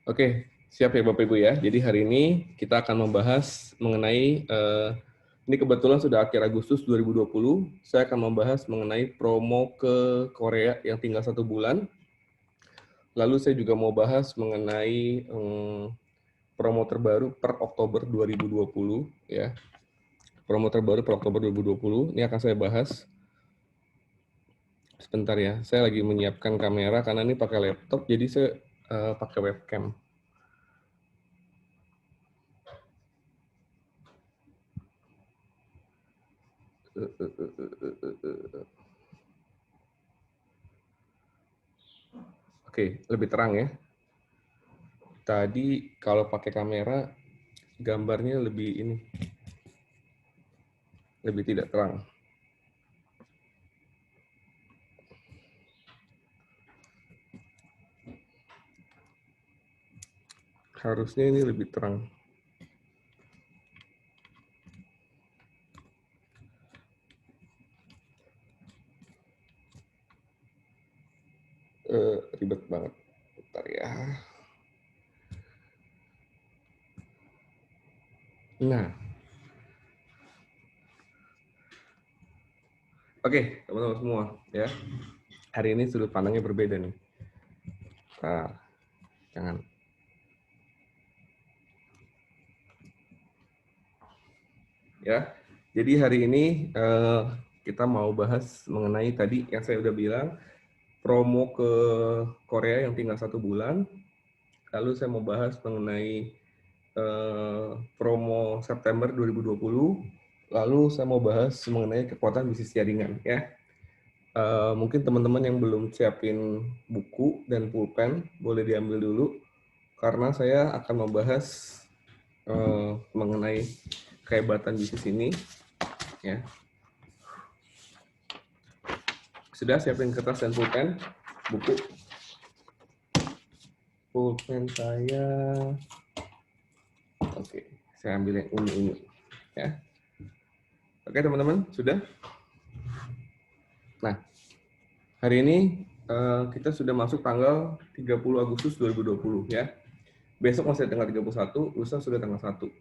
Oke, siap ya Bapak Ibu ya. Jadi hari ini kita akan membahas mengenai, ini kebetulan sudah akhir Agustus 2020, saya akan membahas mengenai promo ke Korea yang tinggal 1 bulan. Lalu saya juga mau bahas mengenai promo terbaru per Oktober 2020 ya. Promo terbaru per Oktober 2020, ini akan saya bahas. Sebentar ya, saya lagi menyiapkan kamera karena ini pakai laptop, jadi saya pakai webcam. Oke, lebih terang ya. Tadi kalau pakai kamera gambarnya lebih tidak terang. Harusnya ini lebih terang. Ribet banget. Bentar ya. Nah, oke, teman-teman semua ya. Hari ini sudut pandangnya berbeda nih. Nah, jangan. Ya, jadi hari ini kita mau bahas mengenai tadi yang saya udah bilang, promo ke Korea yang tinggal 1 bulan. Lalu saya mau bahas mengenai promo September 2020. Lalu saya mau bahas mengenai kekuatan bisnis jaringan ya. Mungkin teman-teman yang belum siapin buku dan pulpen boleh diambil dulu karena saya akan membahas mengenai kehebatan bisnis ini ya. Sudah siapin kertas dan pulpen, buku. Pulpen saya, oke, saya ambil yang ungu-ungu ya. Oke teman-teman, sudah? Nah, hari ini kita sudah masuk tanggal 30 Agustus 2020 ya. Besok masih tanggal 31, lusa sudah tanggal 1.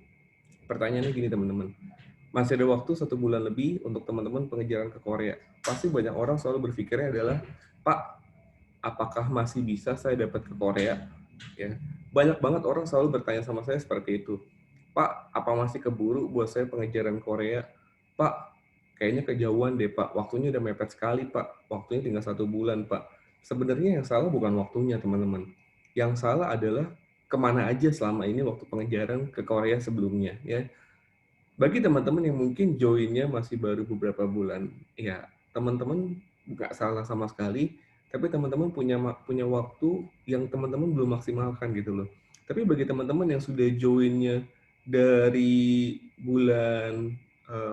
Pertanyaannya gini teman-teman. Masih ada waktu 1 bulan lebih untuk teman-teman pengejaran ke Korea. Pasti banyak orang selalu berpikirnya adalah, Pak, apakah masih bisa saya dapat ke Korea? Ya. Banyak banget orang selalu bertanya sama saya seperti itu. Pak, apa masih keburu buat saya pengejaran Korea? Pak, kayaknya kejauhan deh Pak, waktunya udah mepet sekali Pak, waktunya tinggal 1 bulan Pak. Sebenarnya yang salah bukan waktunya teman-teman. Yang salah adalah kemana aja selama ini waktu pengejaran ke Korea sebelumnya ya. Bagi teman-teman yang mungkin joinnya masih baru beberapa bulan, ya teman-teman nggak salah sama sekali, tapi teman-teman punya waktu yang teman-teman belum maksimalkan gitu loh. Tapi bagi teman-teman yang sudah joinnya dari bulan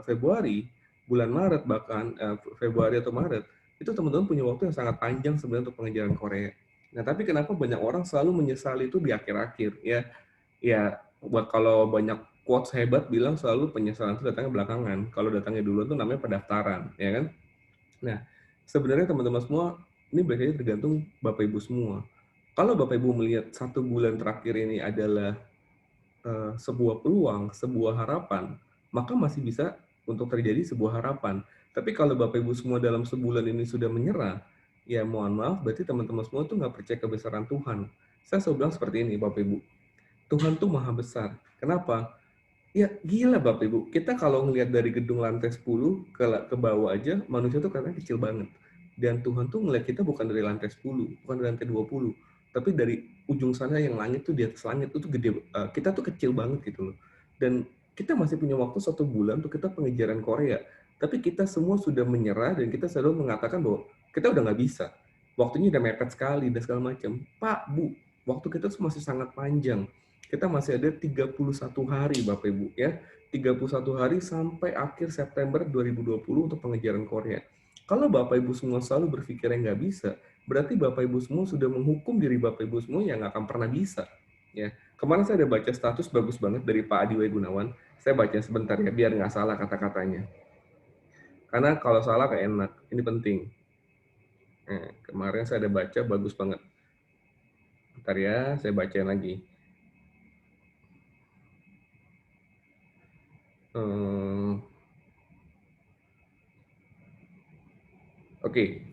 Februari, bulan Maret bahkan Februari atau Maret, itu teman-teman punya waktu yang sangat panjang sebenarnya untuk pengejaran Korea. Nah, tapi kenapa banyak orang selalu menyesali itu di akhir-akhir ya? Ya, buat kalau banyak quotes hebat bilang selalu penyesalan itu datangnya belakangan. Kalau datangnya dulu itu namanya pendaftaran, ya kan? Nah, sebenarnya teman-teman semua, ini biasanya tergantung Bapak Ibu semua. Kalau Bapak Ibu melihat 1 bulan terakhir ini adalah sebuah peluang, sebuah harapan, maka masih bisa untuk terjadi sebuah harapan. Tapi kalau Bapak Ibu semua dalam sebulan ini sudah menyerah, ya mohon maaf, berarti teman-teman semua tuh nggak percaya kebesaran Tuhan. Saya selalu bilang seperti ini, Bapak Ibu. Tuhan tuh maha besar. Kenapa? Ya gila Bapak Ibu, kita kalau ngelihat dari gedung lantai 10 ke bawah aja, manusia tuh katanya kecil banget. Dan Tuhan tuh ngelihat kita bukan dari lantai 10, bukan dari lantai 20, tapi dari ujung sana yang langit tuh di atas langit itu gede, kita tuh kecil banget gitu loh. Dan kita masih punya waktu 1 bulan untuk kita pengejaran Korea. Tapi kita semua sudah menyerah dan kita selalu mengatakan bahwa kita udah nggak bisa. Waktunya udah mepet sekali dan segala macam. Pak, Bu, waktu kita tuh masih sangat panjang, kita masih ada 31 hari Bapak Ibu ya. 31 hari sampai akhir September 2020 untuk pengejaran Korea. Kalau Bapak Ibu semua selalu berpikirnya nggak bisa, berarti Bapak Ibu semua sudah menghukum diri Bapak Ibu semua yang nggak akan pernah bisa. Ya, kemarin saya ada baca status bagus banget dari Pak Adi Gunawan. Saya baca sebentar ya, biar nggak salah kata-katanya. Karena kalau salah kayak enak, ini penting. Kemarin saya ada baca bagus banget. Bentar ya, saya bacain lagi. Oke.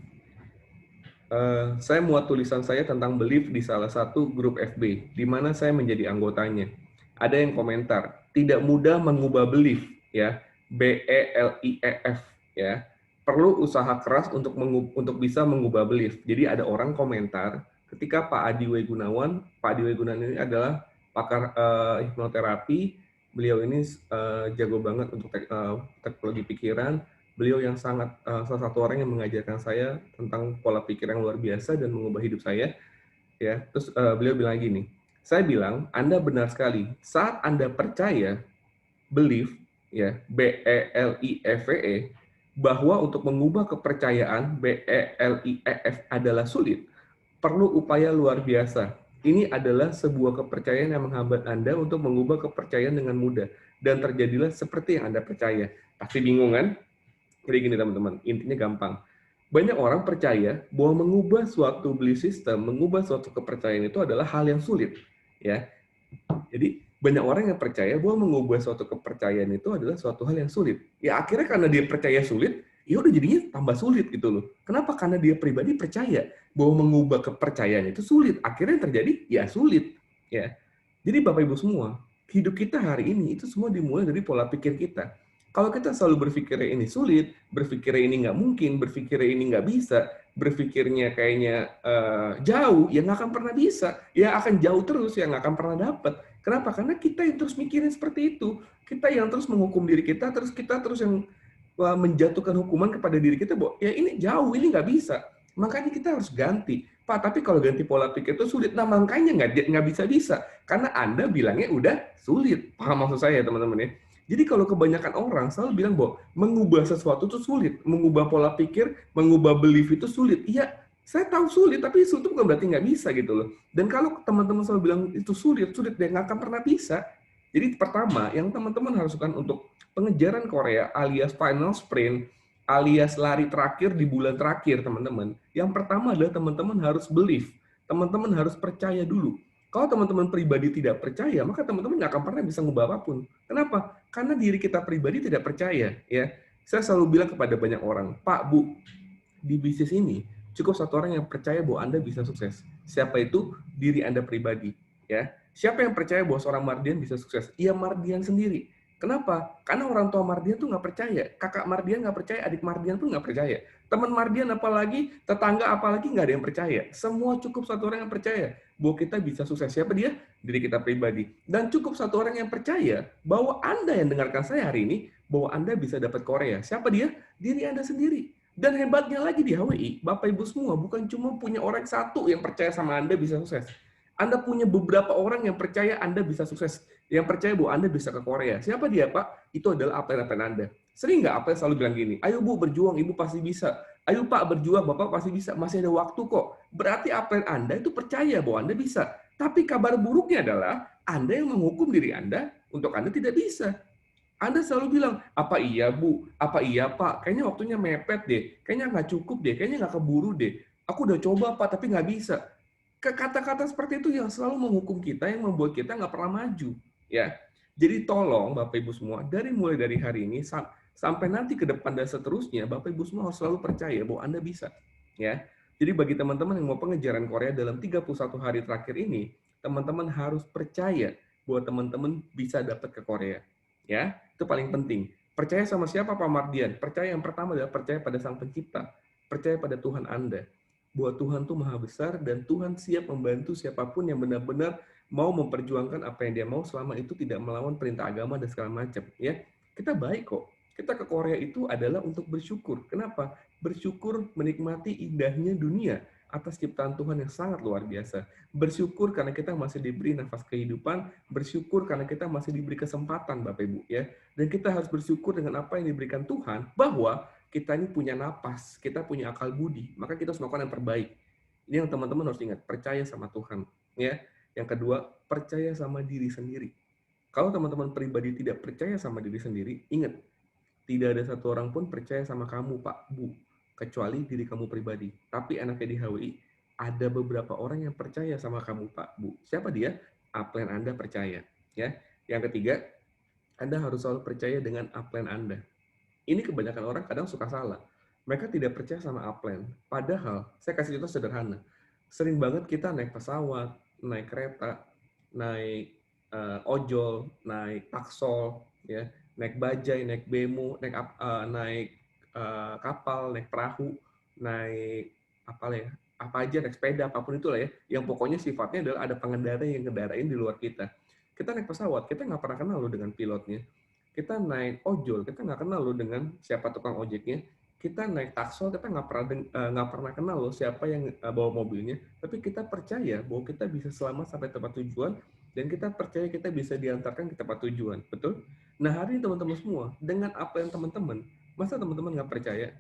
Saya muat tulisan saya tentang belief di salah satu grup FB, di mana saya menjadi anggotanya. Ada yang komentar, tidak mudah mengubah belief, ya, BELIEF, ya. Perlu usaha keras untuk bisa mengubah belief. Jadi ada orang komentar, ketika Pak Adi W. Gunawan ini adalah pakar hipnoterapi, beliau ini jago banget untuk teknologi pikiran. Beliau yang sangat salah satu orang yang mengajarkan saya tentang pola pikir yang luar biasa dan mengubah hidup saya, ya. Terus beliau bilang gini, saya bilang Anda benar sekali saat Anda percaya, belief, ya, BELIEVE, bahwa untuk mengubah kepercayaan BELIEF adalah sulit, perlu upaya luar biasa. Ini adalah sebuah kepercayaan yang menghambat Anda untuk mengubah kepercayaan dengan mudah, dan terjadilah seperti yang Anda percaya. Pasti bingung kan? Jadi gini teman-teman, intinya gampang. Banyak orang percaya bahwa mengubah suatu belief system, mengubah suatu kepercayaan itu adalah hal yang sulit, ya. Jadi banyak orang yang percaya bahwa mengubah suatu kepercayaan itu adalah suatu hal yang sulit. Ya akhirnya karena dia percaya sulit, ya udah jadinya tambah sulit gitu loh. Kenapa? Karena dia pribadi percaya bahwa mengubah kepercayaan itu sulit. Akhirnya yang terjadi ya sulit, ya. Jadi Bapak Ibu semua, hidup kita hari ini itu semua dimulai dari pola pikir kita. Kalau kita selalu berpikirnya ini sulit, berpikirnya ini nggak mungkin, berpikirnya ini nggak bisa, berpikirnya kayaknya jauh, ya nggak akan pernah bisa. Ya akan jauh terus, ya nggak akan pernah dapat. Kenapa? Karena kita yang terus mikirin seperti itu. Kita yang terus menghukum diri kita, terus kita terus yang menjatuhkan hukuman kepada diri kita bahwa ya ini jauh, ini nggak bisa. Makanya kita harus ganti. Pak, tapi kalau ganti pola pikir itu sulit. Nah, makanya nggak bisa-bisa. Karena Anda bilangnya udah sulit. Paham maksud saya, teman-teman ya? Jadi kalau kebanyakan orang selalu bilang bahwa mengubah sesuatu itu sulit. Mengubah pola pikir, mengubah belief itu sulit. Iya, saya tahu sulit, tapi itu bukan berarti nggak bisa gitu loh. Dan kalau teman-teman selalu bilang itu sulit, dia nggak akan pernah bisa. Jadi pertama, yang teman-teman harus lakukan untuk pengejaran Korea alias final sprint, alias lari terakhir di bulan terakhir, teman-teman. Yang pertama adalah teman-teman harus believe. Teman-teman harus percaya dulu. Kalau teman-teman pribadi tidak percaya, maka teman-teman nggak akan pernah bisa mengubah apapun. Kenapa? Karena diri kita pribadi tidak percaya. Ya, saya selalu bilang kepada banyak orang, Pak, Bu, di bisnis ini cukup satu orang yang percaya bahwa Anda bisa sukses. Siapa itu? Diri Anda pribadi. Ya, siapa yang percaya bahwa seorang Mardian bisa sukses? Iya, Mardian sendiri. Kenapa? Karena orang tua Mardian tuh nggak percaya, kakak Mardian nggak percaya, adik Mardian pun nggak percaya, teman Mardian apalagi, tetangga apalagi nggak ada yang percaya. Semua cukup satu orang yang percaya bahwa kita bisa sukses. Siapa dia? Diri kita pribadi. Dan cukup satu orang yang percaya bahwa Anda yang dengarkan saya hari ini, bahwa Anda bisa dapat Korea. Siapa dia? Diri Anda sendiri. Dan hebatnya lagi di HWI, Bapak Ibu semua, bukan cuma punya orang satu yang percaya sama Anda bisa sukses. Anda punya beberapa orang yang percaya Anda bisa sukses, yang percaya bahwa Anda bisa ke Korea. Siapa dia, Pak? Itu adalah apa-apa Anda. Sering nggak apa yang selalu bilang gini, ayo Bu berjuang, Ibu pasti bisa. Ayo Pak berjuang, Bapak pasti bisa. Masih ada waktu kok. Berarti apa yang Anda itu percaya bahwa Anda bisa. Tapi kabar buruknya adalah Anda yang menghukum diri Anda untuk Anda tidak bisa. Anda selalu bilang, apa iya Bu? Apa iya Pak? Kayaknya waktunya mepet deh. Kayaknya nggak cukup deh. Kayaknya nggak keburu deh. Aku udah coba Pak, tapi nggak bisa. Kata-kata seperti itu yang selalu menghukum kita, yang membuat kita nggak pernah maju. Ya, jadi tolong Bapak Ibu semua, mulai dari hari ini sampai nanti ke depan dan seterusnya, Bapak Ibu semua harus selalu percaya bahwa Anda bisa. Ya, jadi bagi teman-teman yang mau pengejaran Korea dalam 31 hari terakhir ini, teman-teman harus percaya bahwa teman-teman bisa dapat ke Korea. Ya, itu paling penting. Percaya sama siapa Pak Mardian? Percaya yang pertama adalah percaya pada Sang Pencipta. Percaya pada Tuhan Anda. Bahwa Tuhan itu maha besar dan Tuhan siap membantu siapapun yang benar-benar mau memperjuangkan apa yang dia mau selama itu tidak melawan perintah agama dan segala macam. Ya, kita baik kok. Kita ke Korea itu adalah untuk bersyukur. Kenapa? Bersyukur menikmati indahnya dunia atas ciptaan Tuhan yang sangat luar biasa. Bersyukur karena kita masih diberi nafas kehidupan, bersyukur karena kita masih diberi kesempatan Bapak Ibu ya. Dan kita harus bersyukur dengan apa yang diberikan Tuhan bahwa kita ini punya napas, kita punya akal budi, maka kita harus melakukan yang terbaik. Ini yang teman-teman harus ingat, percaya sama Tuhan ya. Yang kedua, percaya sama diri sendiri. Kalau teman-teman pribadi tidak percaya sama diri sendiri, ingat, tidak ada satu orang pun percaya sama kamu, Pak, Bu, kecuali diri kamu pribadi. Tapi anaknya di HWI, ada beberapa orang yang percaya sama kamu, Pak, Bu. Siapa dia? Upline Anda percaya. Ya. Yang ketiga, Anda harus selalu percaya dengan upline Anda. Ini kebanyakan orang kadang suka salah. Mereka tidak percaya sama upline. Padahal, saya kasih contoh sederhana. Sering banget kita naik pesawat, naik kereta, naik ojol, naik taksol, ya, naik bajai, naik bemo, naik kapal, naik perahu, naik apa aja, naik sepeda, apapun itulah ya. Yang pokoknya sifatnya adalah ada pengendara yang ngendarain di luar kita. Kita naik pesawat, kita nggak pernah kenal loh dengan pilotnya. Kita naik ojol, kita nggak kenal loh dengan siapa tukang ojeknya. Kita naik taksol, kita nggak pernah kenal loh siapa yang bawa mobilnya. Tapi kita percaya bahwa kita bisa selamat sampai tempat tujuan, dan kita percaya kita bisa diantarkan ke tempat tujuan. Betul? Nah, hari ini teman-teman semua, dengan apa yang teman-teman, masa teman-teman nggak percaya?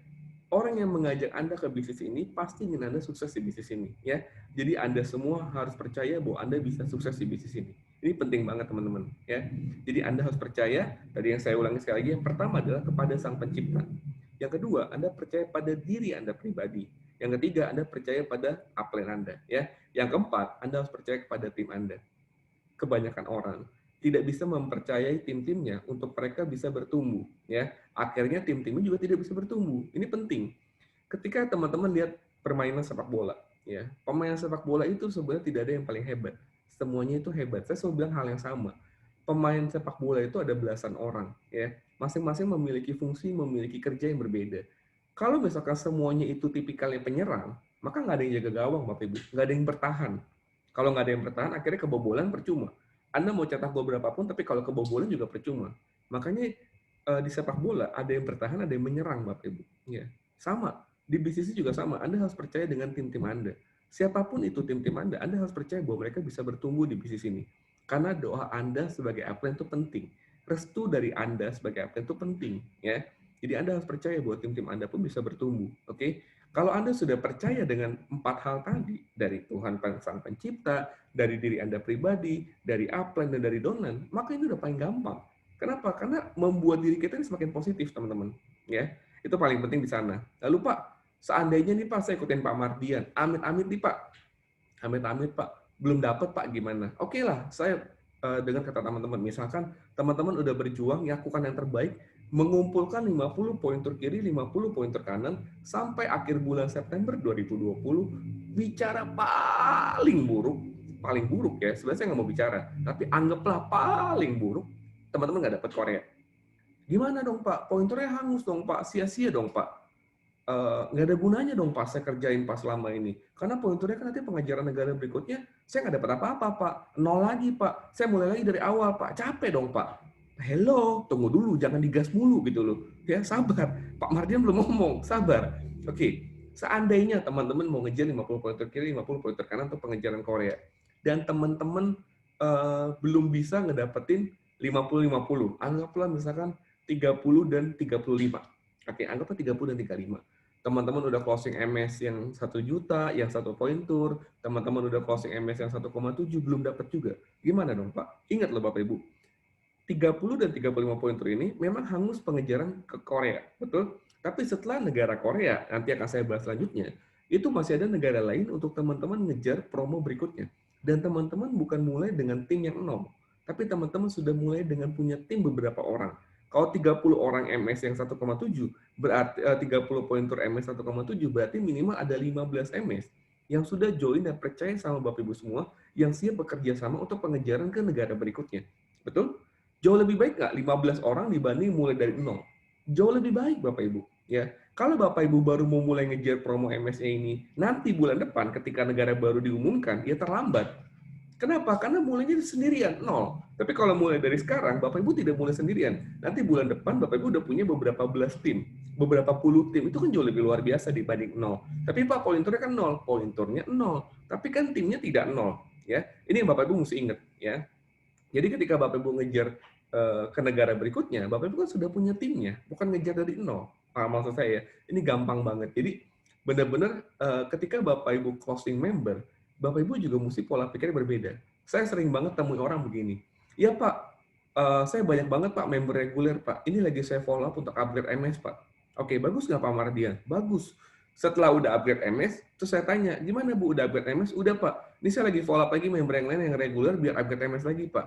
Orang yang mengajak Anda ke bisnis ini pasti ingin Anda sukses di bisnis ini, ya. Jadi Anda semua harus percaya bahwa Anda bisa sukses di bisnis ini. Ini penting banget teman-teman, ya. Jadi Anda harus percaya. Tadi yang saya ulangi sekali lagi, yang pertama adalah kepada Sang Pencipta. Yang kedua, Anda percaya pada diri Anda pribadi. Yang ketiga, Anda percaya pada upline Anda, ya. Yang keempat, Anda harus percaya kepada tim Anda. Kebanyakan orang tidak bisa mempercayai tim-timnya untuk mereka bisa bertumbuh, ya. Akhirnya tim-timnya juga tidak bisa bertumbuh. Ini penting. Ketika teman-teman lihat permainan sepak bola, ya, pemain sepak bola itu sebenarnya tidak ada yang paling hebat. Semuanya itu hebat. Saya selalu bilang hal yang sama. Pemain sepak bola itu ada belasan orang, ya. Masing-masing memiliki fungsi, memiliki kerja yang berbeda. Kalau misalkan semuanya itu tipikalnya penyerang, maka nggak ada yang jaga gawang, Bapak Ibu. Nggak ada yang bertahan. Kalau nggak ada yang bertahan, akhirnya kebobolan percuma. Anda mau cetak gol berapapun, tapi kalau kebobolan juga percuma. Makanya di sepak bola ada yang bertahan, ada yang menyerang, Bapak Ibu. Ya, sama. Di bisnis juga sama. Anda harus percaya dengan tim-tim Anda. Siapapun itu tim-tim Anda harus percaya bahwa mereka bisa bertumbuh di bisnis ini. Karena doa Anda sebagai upline itu penting. Restu dari Anda sebagai upline itu penting, ya. Jadi Anda harus percaya bahwa tim-tim Anda pun bisa bertumbuh, oke? Kalau Anda sudah percaya dengan 4 hal tadi, dari Tuhan Sang Pencipta, dari diri Anda pribadi, dari upline, dan dari downline, maka ini udah paling gampang. Kenapa? Karena membuat diri kita ini semakin positif, teman-teman. Ya, itu paling penting di sana. Lalu Pak, seandainya nih Pak, saya ikutin Pak Mardian, amit-amit nih Pak, amit-amit Pak, belum dapat Pak, gimana? Oke lah, saya dengan kata teman-teman, misalkan teman-teman udah berjuang, lakukan yang terbaik, mengumpulkan 50 poin terkiri, 50 poin terkanan, sampai akhir bulan September 2020, bicara paling buruk ya, sebenarnya saya nggak mau bicara, tapi anggaplah paling buruk, teman-teman nggak dapat Korea. Gimana dong Pak? Pointernya hangus dong Pak, sia-sia dong Pak. Nggak ada gunanya dong Pak saya kerjain pas selama ini. Karena pointernya kan nanti pengajaran negara berikutnya, saya nggak dapat apa-apa Pak. Nol lagi Pak. Saya mulai lagi dari awal Pak. Capek dong Pak. Hello, tunggu dulu, jangan digas mulu gitu loh. Ya, sabar. Pak Mardian belum ngomong, sabar. Oke, seandainya teman-teman mau ngejar 50 poin terkiri, 50 poin terkanan untuk pengejaran Korea, dan teman-teman belum bisa ngedapetin 50-50, anggaplah misalkan 30 dan 35. Oke, anggaplah 30 dan 35. Teman-teman udah closing MS yang 1 juta, yang 1 poin tur, teman-teman udah closing MS yang 1,7, belum dapat juga. Gimana dong, Pak? Ingat loh Bapak Ibu, 30 dan 35 poin tur ini memang hangus pengejaran ke Korea, betul? Tapi setelah negara Korea, nanti akan saya bahas selanjutnya, itu masih ada negara lain untuk teman-teman ngejar promo berikutnya. Dan teman-teman bukan mulai dengan tim yang 0, tapi teman-teman sudah mulai dengan punya tim beberapa orang. Kalau 30 orang MS yang 1,7, berarti 30 poin tur MS 1,7, berarti minimal ada 15 MS yang sudah join dan percaya sama Bapak Ibu semua, yang siap bekerja sama untuk pengejaran ke negara berikutnya. Betul? Jauh lebih baik nggak 15 orang dibanding mulai dari 0? Jauh lebih baik Bapak Ibu. Ya, kalau Bapak Ibu baru mau mulai ngejar promo MSA ini, nanti bulan depan ketika negara baru diumumkan, ya terlambat. Kenapa? Karena mulainya sendirian, 0. Tapi kalau mulai dari sekarang, Bapak Ibu tidak mulai sendirian. Nanti bulan depan Bapak Ibu udah punya beberapa belas tim, beberapa puluh tim. Itu kan jauh lebih luar biasa dibanding 0. Tapi Pak, pointernya kan 0. Pointernya 0. Tapi kan timnya tidak 0. Ya, ini yang Bapak Ibu mesti ingat. Ya. Jadi ketika Bapak Ibu ngejar ke negara berikutnya, Bapak Ibu kan sudah punya timnya, bukan ngejar dari 0. Maksud saya, ini gampang banget. Jadi benar-benar ketika Bapak Ibu closing member, Bapak Ibu juga mesti pola pikirnya berbeda. Saya sering banget temui orang begini. Ya Pak, saya banyak banget Pak member reguler Pak. Ini lagi saya follow up untuk upgrade MS Pak. Oke, bagus nggak Pak Mardian? Bagus. Setelah udah upgrade MS, terus saya tanya, gimana Bu, udah upgrade MS? Udah Pak, ini saya lagi follow up lagi member yang lain yang reguler biar upgrade MS lagi Pak.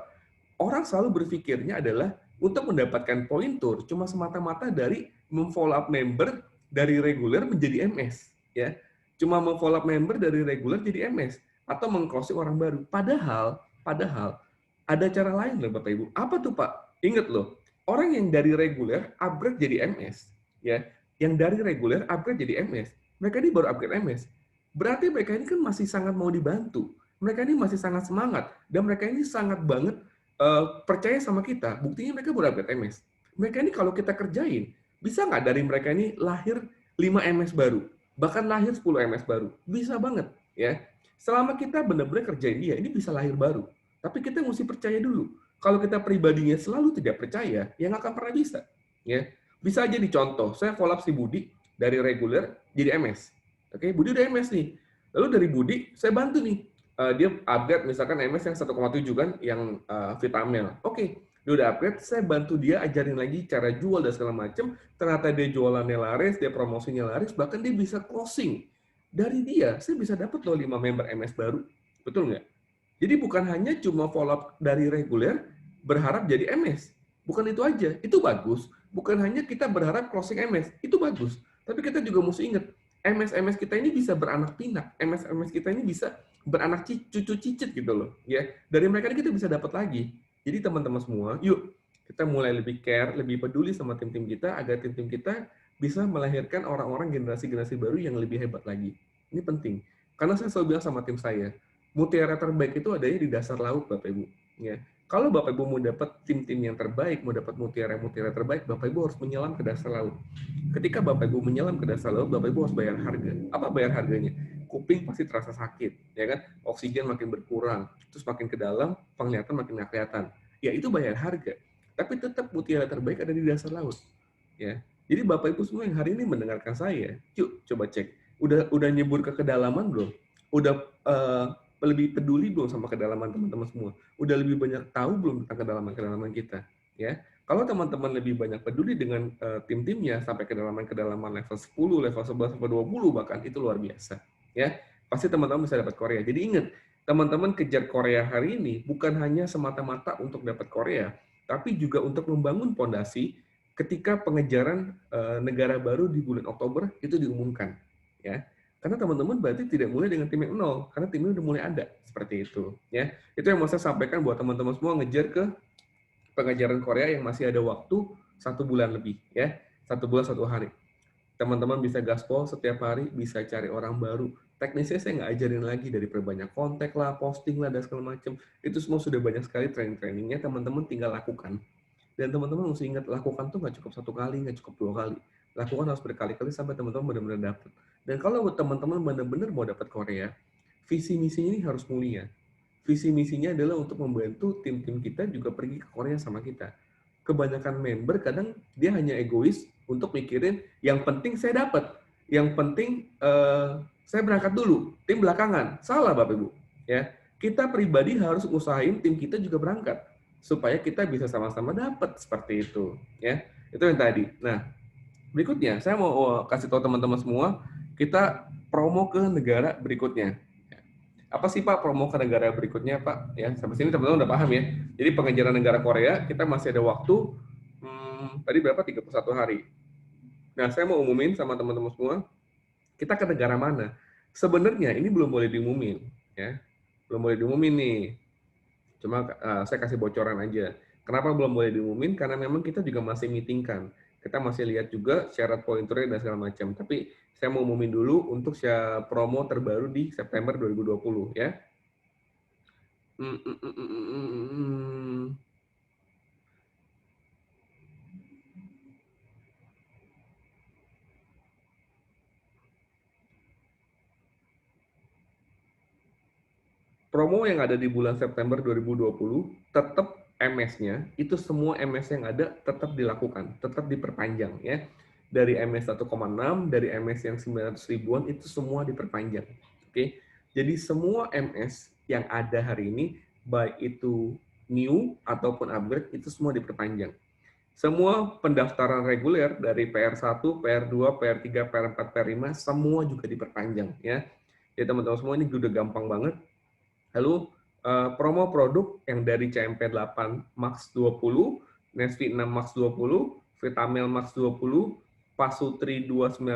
Orang selalu berpikirnya adalah untuk mendapatkan poin tour cuma semata-mata dari memfollow up member dari reguler menjadi MS. Ya, cuma memfollow up member dari reguler jadi MS atau meng-closing orang baru. Padahal ada cara lain loh Bapak Ibu. Apa tuh Pak? Ingat loh, orang yang dari reguler upgrade jadi MS, ya, yang dari reguler upgrade jadi MS, mereka ini baru upgrade MS. Berarti mereka ini kan masih sangat mau dibantu. Mereka ini masih sangat semangat dan mereka ini sangat banget percaya sama kita. Buktinya mereka baru upgrade MS. Mereka ini kalau kita kerjain, bisa nggak dari mereka ini lahir 5 MS baru, bahkan lahir 10 MS baru? Bisa banget, ya. Selama kita benar-benar kerjain dia, ini bisa lahir baru. Tapi kita mesti percaya dulu. Kalau kita pribadinya selalu tidak percaya, ya nggak akan pernah bisa. Ya, bisa aja dicontoh. Saya follow up si Budi dari reguler jadi MS. Oke, Budi udah MS nih. Lalu dari Budi, saya bantu nih. Dia upgrade misalkan MS yang 1,7 kan, yang Vitamel. Oke, dia udah upgrade, saya bantu dia ajarin lagi cara jual dan segala macam. Ternyata dia jualannya laris, dia promosinya laris, bahkan dia bisa closing. Dari dia, saya bisa dapat loh 5 member MS baru. Betul nggak? Jadi bukan hanya cuma follow up dari reguler, berharap jadi MS. Bukan itu aja, itu bagus. Bukan hanya kita berharap closing MS, itu bagus. Tapi kita juga mesti ingat, MS kita ini bisa beranak pinak. MS kita ini bisa beranak cucu cicit gitu loh. Ya, dari mereka ini kita bisa dapat lagi. Jadi teman-teman semua, yuk kita mulai lebih care, lebih peduli sama tim-tim kita agar tim-tim kita bisa melahirkan orang-orang generasi-generasi baru yang lebih hebat lagi. Ini penting. Karena saya selalu bilang sama tim saya, mutiara terbaik itu adanya di dasar laut, Bapak Ibu. Ya. Kalau Bapak Ibu mau dapat tim-tim yang terbaik, mau dapat mutiara-mutiara terbaik, Bapak Ibu harus menyelam ke dasar laut. Ketika Bapak Ibu menyelam ke dasar laut, Bapak Ibu harus bayar harga. Apa bayar harganya? Kuping pasti terasa sakit, ya kan? Oksigen makin berkurang, terus makin ke dalam, penglihatan makin nggak kelihatan. Ya itu bayar harga. Tapi tetap mutiara terbaik ada di dasar laut. Ya. Jadi Bapak Ibu semua yang hari ini mendengarkan saya, yuk coba cek. Udah nyebur ke kedalaman belum? Udah lebih peduli belum sama kedalaman teman-teman semua? Udah lebih banyak tahu belum tentang kedalaman-kedalaman kita? Ya, kalau teman-teman lebih banyak peduli dengan tim-timnya sampai kedalaman-kedalaman level 10, level 11, level 20 bahkan itu luar biasa. Ya, pasti teman-teman bisa dapat Korea. Jadi ingat, teman-teman kejar Korea hari ini bukan hanya semata-mata untuk dapat Korea, tapi juga untuk membangun fondasi ketika pengejaran negara baru di bulan Oktober itu diumumkan. Ya, karena teman-teman berarti tidak mulai dengan tim yang nol, karena timnya udah mulai ada seperti itu. Ya, itu yang mau saya sampaikan buat teman-teman semua ngejar ke pengajaran Korea yang masih ada waktu 1 bulan lebih, ya 1 bulan 1 hari. Teman-teman bisa gaspol setiap hari, bisa cari orang baru. Teknisnya saya nggak ajarin lagi dari perbanyak kontak lah, posting lah dan segala macam. Itu semua sudah banyak sekali training-trainingnya. Teman-teman tinggal lakukan. Dan teman-teman mesti ingat, lakukan tuh nggak cukup 1 kali, nggak cukup 2 kali. Lakukan harus berkali-kali sampai teman-teman benar-benar dapat. Dan kalau teman-teman benar-benar mau dapat Korea, visi misinya ini harus mulia. Visi misinya adalah untuk membantu tim-tim kita juga pergi ke Korea sama kita. Kebanyakan member kadang dia hanya egois untuk mikirin yang penting saya dapat, yang penting saya berangkat dulu, tim belakangan. Salah Bapak Ibu. Ya, kita pribadi harus usahain tim kita juga berangkat supaya kita bisa sama-sama dapat seperti itu. Ya, itu yang tadi. Nah, berikutnya saya mau kasih tahu teman-teman semua, kita promo ke negara berikutnya. Apa sih Pak promo ke negara berikutnya Pak? Ya, sampai sini teman-teman udah paham ya. Jadi pengejaran negara Korea kita masih ada waktu tadi berapa? 31 hari. Nah, saya mau umumin sama teman-teman semua, kita ke negara mana? Sebenarnya ini belum boleh diumumin, ya. Belum boleh diumumin nih. Cuma saya kasih bocoran aja. Kenapa belum boleh diumumin? Karena memang kita juga masih meetingkan. Kita masih lihat juga syarat pointernya dan segala macam. Tapi saya mau umumin dulu untuk promo terbaru di September 2020 ya. Promo yang ada di bulan September 2020 tetap MS-nya, itu semua MS yang ada tetap dilakukan, tetap diperpanjang ya. Dari MS 1,6, dari MS yang 900 ribuan itu semua diperpanjang. Oke. Jadi semua MS yang ada hari ini baik itu new ataupun upgrade itu semua diperpanjang. Semua pendaftaran reguler dari PR1, PR2, PR3, PR4, PR5 semua juga diperpanjang ya. Jadi teman-teman semua ini udah gampang banget. Lalu promo produk yang dari CMP 8 Max 20, Nesvi 6 Max 20, Vitamil Max 20, Pasutri 219,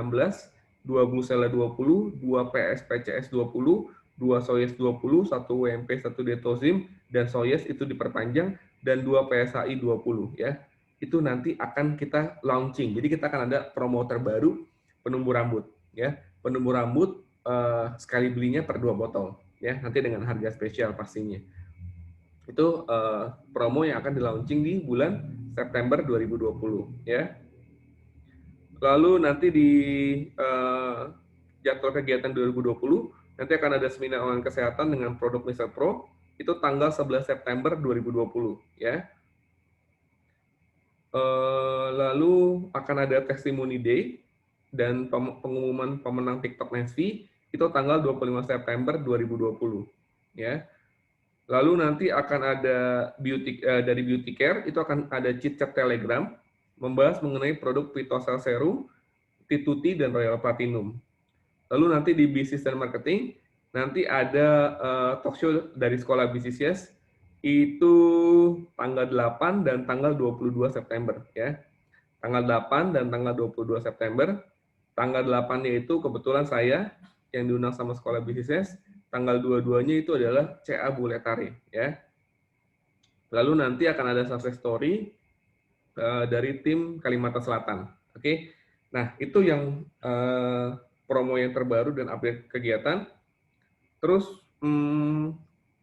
2 Glucella 20, 2 PSPCS 20, 2 Soyes 20, 1 WMP, 1 Detozim, dan Soyes itu diperpanjang, dan 2 PSAI 20 ya. Itu nanti akan kita launching. Jadi kita akan ada promo terbaru penumbuh rambut ya. Penumbuh rambut sekali belinya per 2 botol ya, nanti dengan harga spesial pastinya. Itu promo yang akan di launching di bulan September 2020 ya. Lalu nanti di jadwal kegiatan 2020 nanti akan ada seminar online kesehatan dengan produk Mr. Pro itu tanggal 11 September 2020 ya. Lalu akan ada testimoni day dan pengumuman pemenang TikTok Nesvi itu tanggal 25 September 2020 ya. Lalu nanti akan ada dari Beauty Care itu akan ada chit chat Telegram membahas mengenai produk Pitocel Serum, T2T dan Royal Platinum. Lalu nanti di bisnis dan marketing nanti ada talk show dari Sekolah Bisnis itu tanggal 8 dan tanggal 22 September ya. Tanggal 8 dan tanggal 22 September. Tanggal 8-nya itu kebetulan saya yang diundang sama Sekolah Bisnis. Tanggal 22-nya itu adalah CA Buletari ya. Lalu nanti akan ada success story dari tim Kalimantan Selatan. Oke. Nah, itu yang promo yang terbaru dan update kegiatan. Terus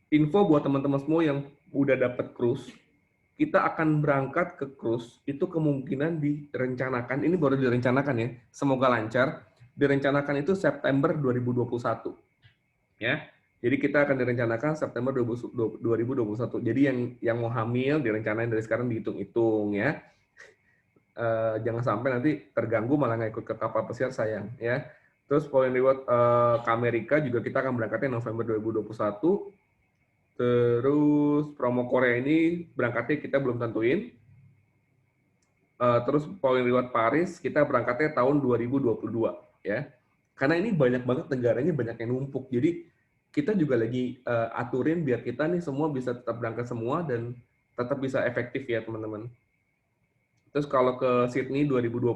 info buat teman-teman semua yang udah dapat cruise, kita akan berangkat ke cruise itu kemungkinan direncanakan, ini baru direncanakan ya, semoga lancar, direncanakan itu September 2021 ya. Jadi kita akan direncanakan September 2021. Jadi yang mau hamil direncanain dari sekarang dihitung-hitung ya. Jangan sampai nanti terganggu malah nggak ikut ke kapal pesiar, sayang ya. Terus point reward ke Amerika juga kita akan berangkatnya November 2021. Terus promo Korea ini berangkatnya kita belum tentuin. Terus point reward Paris kita berangkatnya tahun 2022 ya. Karena ini banyak banget negaranya, banyak yang numpuk. Jadi kita juga lagi aturin biar kita nih semua bisa tetap berangkat semua dan tetap bisa efektif ya teman-teman. Terus kalau ke Sydney 2020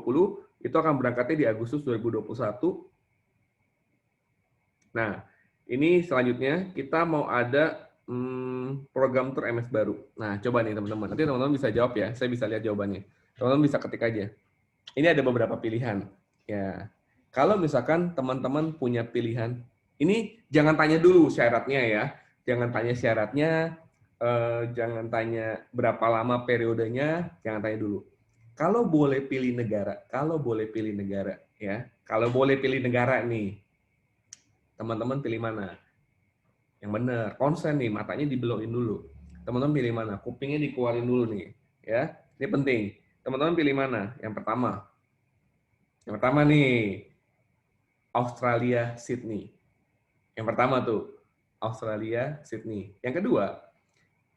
itu akan berangkatnya di Agustus 2021. Nah, ini selanjutnya kita mau ada program tour MS baru. Nah, coba nih teman-teman. Nanti teman-teman bisa jawab ya. Saya bisa lihat jawabannya. Teman-teman bisa ketik aja. Ini ada beberapa pilihan. Ya, kalau misalkan teman-teman punya pilihan, ini jangan tanya dulu syaratnya ya. Jangan tanya syaratnya, jangan tanya berapa lama periodenya, jangan tanya dulu. Kalau boleh pilih negara, ya. Kalau boleh pilih negara nih, teman-teman pilih mana? Yang benar, konsen nih, matanya dibelokin dulu. Teman-teman pilih mana? Kupingnya dikeluarin dulu nih, ya. Ini penting. Teman-teman pilih mana? Yang pertama. Yang pertama nih, Australia, Sydney. Yang pertama tuh, Australia, Sydney. Yang kedua,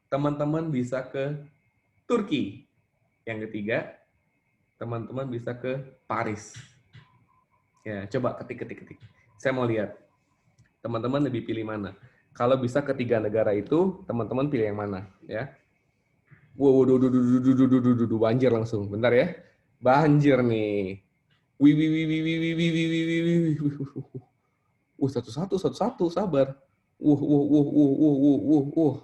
teman-teman bisa ke Turki. Yang ketiga, teman-teman bisa ke Paris. Ya, coba ketik. Saya mau lihat. Teman-teman lebih pilih mana? Kalau bisa ketiga negara itu, teman-teman pilih yang mana? Ya. Waduh, banjir langsung. Bentar ya. Banjir nih. Wih, wih, wih, wih, wih, wih, wih, wih, wih, wih, wih. Satu-satu, sabar. Wuh, wuh, wuh, wuh, wuh, wuh, wuh, wuh.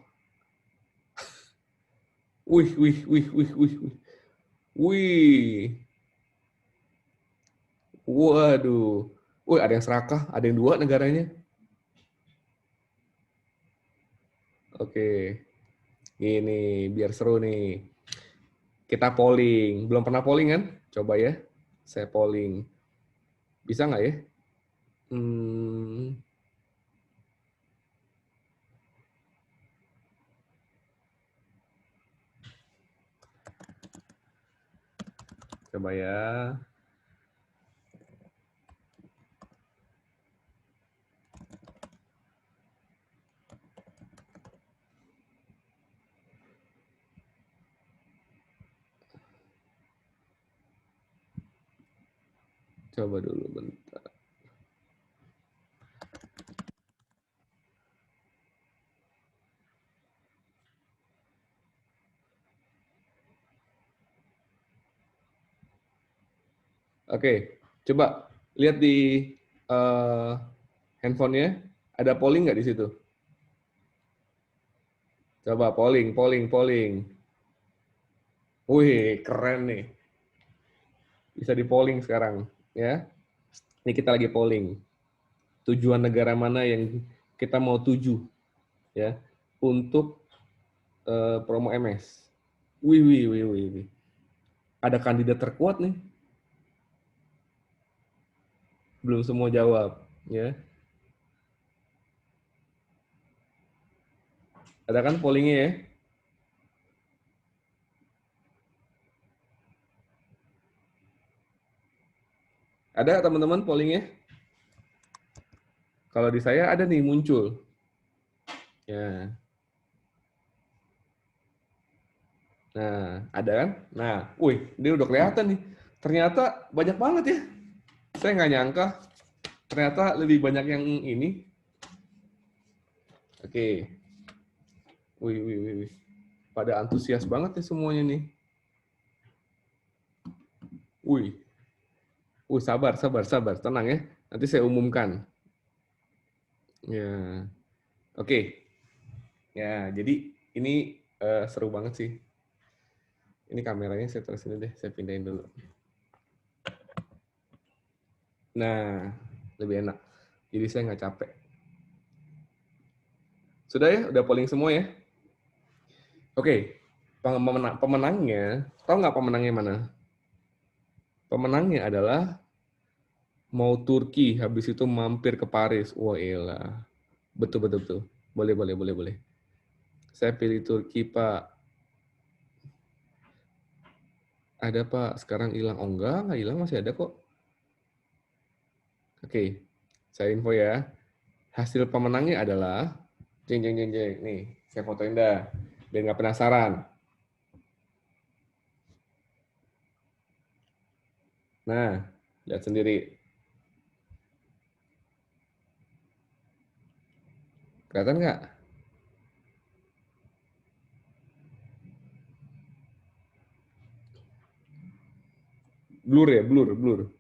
Wih, wih, wih, wih, wih, wih. Wih. Waduh. Wih, ada yang serakah, ada yang dua negaranya. Oke. Ini biar seru nih. Kita polling. Belum pernah polling kan? Coba ya. Saya polling. Bisa nggak ya? Coba ya. Coba dulu bentar. Oke, coba lihat di handphonenya, ada polling nggak di situ? Coba polling. Wih, keren nih. Bisa di polling sekarang, ya. Ini kita lagi polling. Tujuan negara mana yang kita mau tuju, ya, untuk promo MS. Wih. Ada kandidat terkuat nih. Belum semua jawab, ya. Ada kan pollingnya ya? Ada teman-teman pollingnya? Kalau di saya ada nih muncul. Ya. Nah, ada kan? Nah, wih, dia udah kelihatan nih. Ternyata banyak banget ya. Saya nggak nyangka. Ternyata lebih banyak yang ini. Oke. Wih. Pada antusias banget nih semuanya nih. Wih. Sabar. Tenang ya. Nanti saya umumkan. Ya. Oke. Ya, jadi ini seru banget sih. Ini kameranya saya terus ini deh. Saya pindahin dulu. Nah, lebih enak. Jadi saya nggak capek. Sudah ya? Udah polling semua ya? Oke. Pemenangnya, tahu nggak pemenangnya mana? Pemenangnya adalah mau Turki, habis itu mampir ke Paris. Wah, elah. Betul. Boleh. Saya pilih Turki, Pak. Ada, Pak. Sekarang hilang. Oh, nggak hilang. Masih ada kok. Oke. Saya info ya. Hasil pemenangnya adalah jeng. Nih, saya fotoin dah. Biar nggak penasaran. Nah, lihat sendiri. Kelihatan nggak? Blur ya, blur.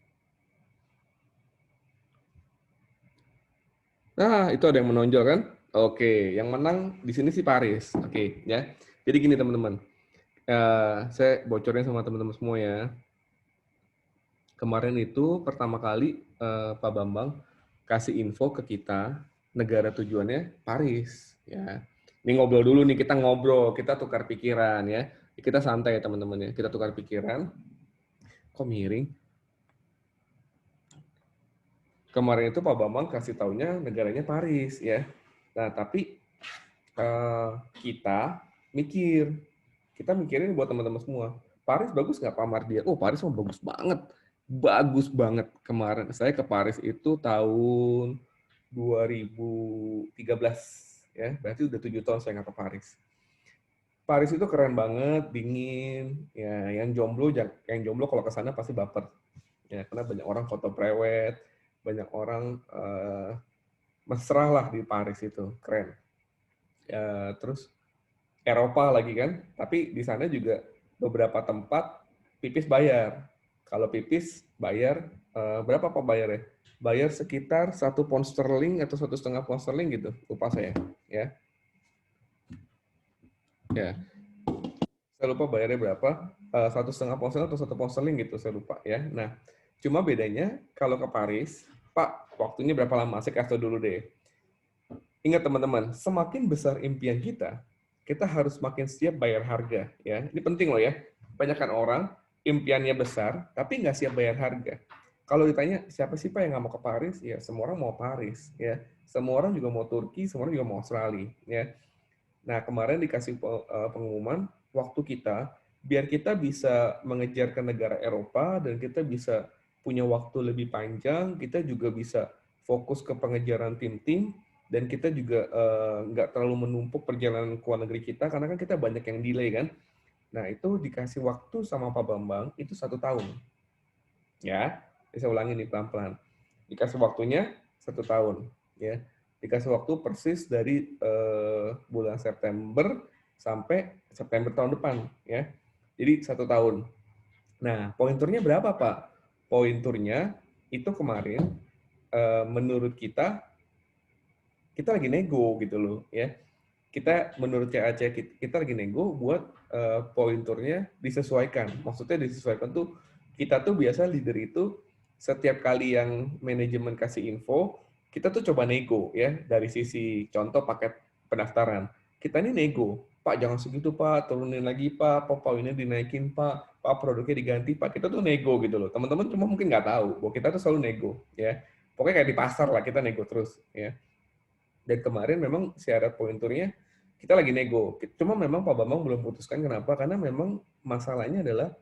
Nah, itu ada yang menonjol kan? Oke, yang menang di sini sih Paris. Oke, ya. Jadi gini teman-teman, saya bocorin sama teman-teman semua ya. Kemarin itu pertama kali Pak Bambang kasih info ke kita negara tujuannya Paris. Ya, ini ngobrol dulu nih, kita ngobrol, kita tukar pikiran ya. Kita santai ya teman-teman ya, kita tukar pikiran. Kok miring? Kemarin itu Pak Bambang kasih taunya negaranya Paris ya. Nah tapi kita mikir, kita mikirin buat teman-teman semua. Paris bagus nggak Pak Mardia? Oh Paris mah bagus banget. Kemarin saya ke Paris itu tahun 2013 ya, berarti udah 7 tahun saya nggak ke Paris. Paris itu keren banget, dingin. Ya, yang jomblo kalau ke sana pasti baper. Ya, karena banyak orang foto prewed, banyak orang mesra lah di Paris itu, keren. Ya, terus Eropa lagi kan, tapi di sana juga beberapa tempat pipis bayar. Kalau pipis bayar berapa Pak bayarnya? Bayar sekitar 1 pound sterling atau 1,5 pound sterling gitu, lupa saya. Ya, saya lupa bayarnya berapa. 1,5 pound sterling atau 1 pound sterling gitu, saya lupa ya. Nah, cuma bedanya kalau ke Paris, Pak, waktunya berapa lama? Saya kasih dulu deh. Ingat teman-teman, semakin besar impian kita harus makin siap bayar harga. Ya, ini penting loh ya. Banyakkan orang impiannya besar, tapi nggak siap bayar harga. Kalau ditanya siapa sih Pak yang nggak mau ke Paris, ya semua orang mau Paris. Ya, semua orang juga mau Turki, semua orang juga mau Australia. Ya, nah kemarin dikasih pengumuman waktu kita, biar kita bisa mengejar ke negara Eropa dan kita bisa punya waktu lebih panjang, kita juga bisa fokus ke pengejaran tim-tim dan kita juga nggak terlalu menumpuk perjalanan ke luar negeri kita karena kan kita banyak yang delay kan. Nah itu dikasih waktu sama Pak Bambang itu 1 tahun, ya. Saya ulangi nih pelan-pelan. Dikasih waktunya 1 tahun, ya. Dikasih waktu persis dari bulan September sampai September tahun depan, ya. Jadi 1 tahun. Nah, pointernya berapa, Pak? Pointernya itu kemarin menurut kita lagi nego gitu loh, ya. Kita menurut CAC kita lagi nego buat pointernya disesuaikan. Maksudnya disesuaikan tuh kita tuh biasa leader itu setiap kali yang manajemen kasih info, kita tuh coba nego ya dari sisi contoh paket pendaftaran. Kita ini nego, Pak jangan segitu Pak, turunin lagi Pak, poinnya dinaikin Pak produknya diganti Pak. Kita tuh nego gitu loh. Teman-teman cuma mungkin nggak tahu bahwa kita tuh selalu nego ya. Pokoknya kayak di pasar lah kita nego terus ya. Dan kemarin memang syarat pointernya kita lagi nego. Cuma memang Pak Bambang belum putuskan kenapa? Karena memang masalahnya adalah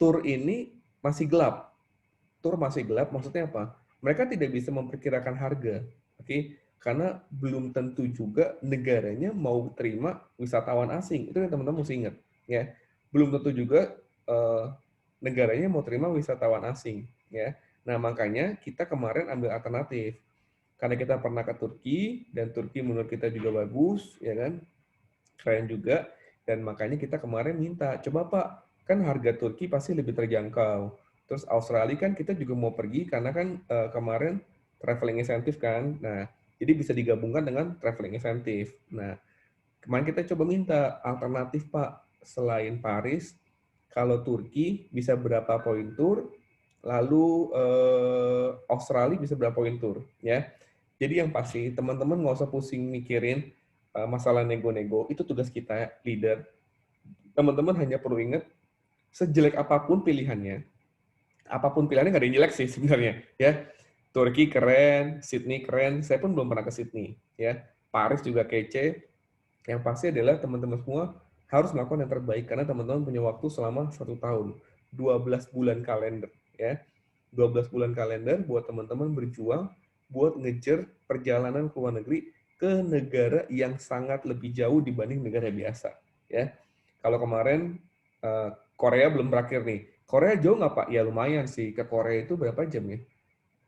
tour ini masih gelap. Tour masih gelap maksudnya apa? Mereka tidak bisa memperkirakan harga. Oke? Karena belum tentu juga negaranya mau terima wisatawan asing. Itu yang teman-teman mesti ingat, ya. Belum tentu juga negaranya mau terima wisatawan asing, ya. Nah, makanya kita kemarin ambil alternatif karena kita pernah ke Turki dan Turki menurut kita juga bagus, ya kan, keren juga, dan makanya kita kemarin minta, coba Pak, kan harga Turki pasti lebih terjangkau. Terus Australia kan kita juga mau pergi karena kan kemarin traveling insentif kan, nah jadi bisa digabungkan dengan traveling insentif. Nah kemarin kita coba minta alternatif Pak, selain Paris, kalau Turki bisa berapa poin tour, lalu Australia bisa berapa poin tour, ya. Jadi yang pasti teman-teman nggak usah pusing mikirin masalah nego-nego, itu tugas kita leader. Teman-teman hanya perlu ingat sejelek apapun pilihannya nggak ada yang jelek sih sebenarnya, ya. Turki keren, Sydney keren, saya pun belum pernah ke Sydney, ya. Paris juga kece. Yang pasti adalah teman-teman semua harus melakukan yang terbaik karena teman-teman punya waktu selama 1 tahun, 12 bulan kalender, ya. 12 bulan kalender buat teman-teman berjuang buat ngejar perjalanan ke luar negeri ke negara yang sangat lebih jauh dibanding negara biasa, ya. Kalau kemarin Korea belum berakhir nih. Korea jauh nggak Pak? Ya lumayan sih. Ke Korea itu berapa jam ya?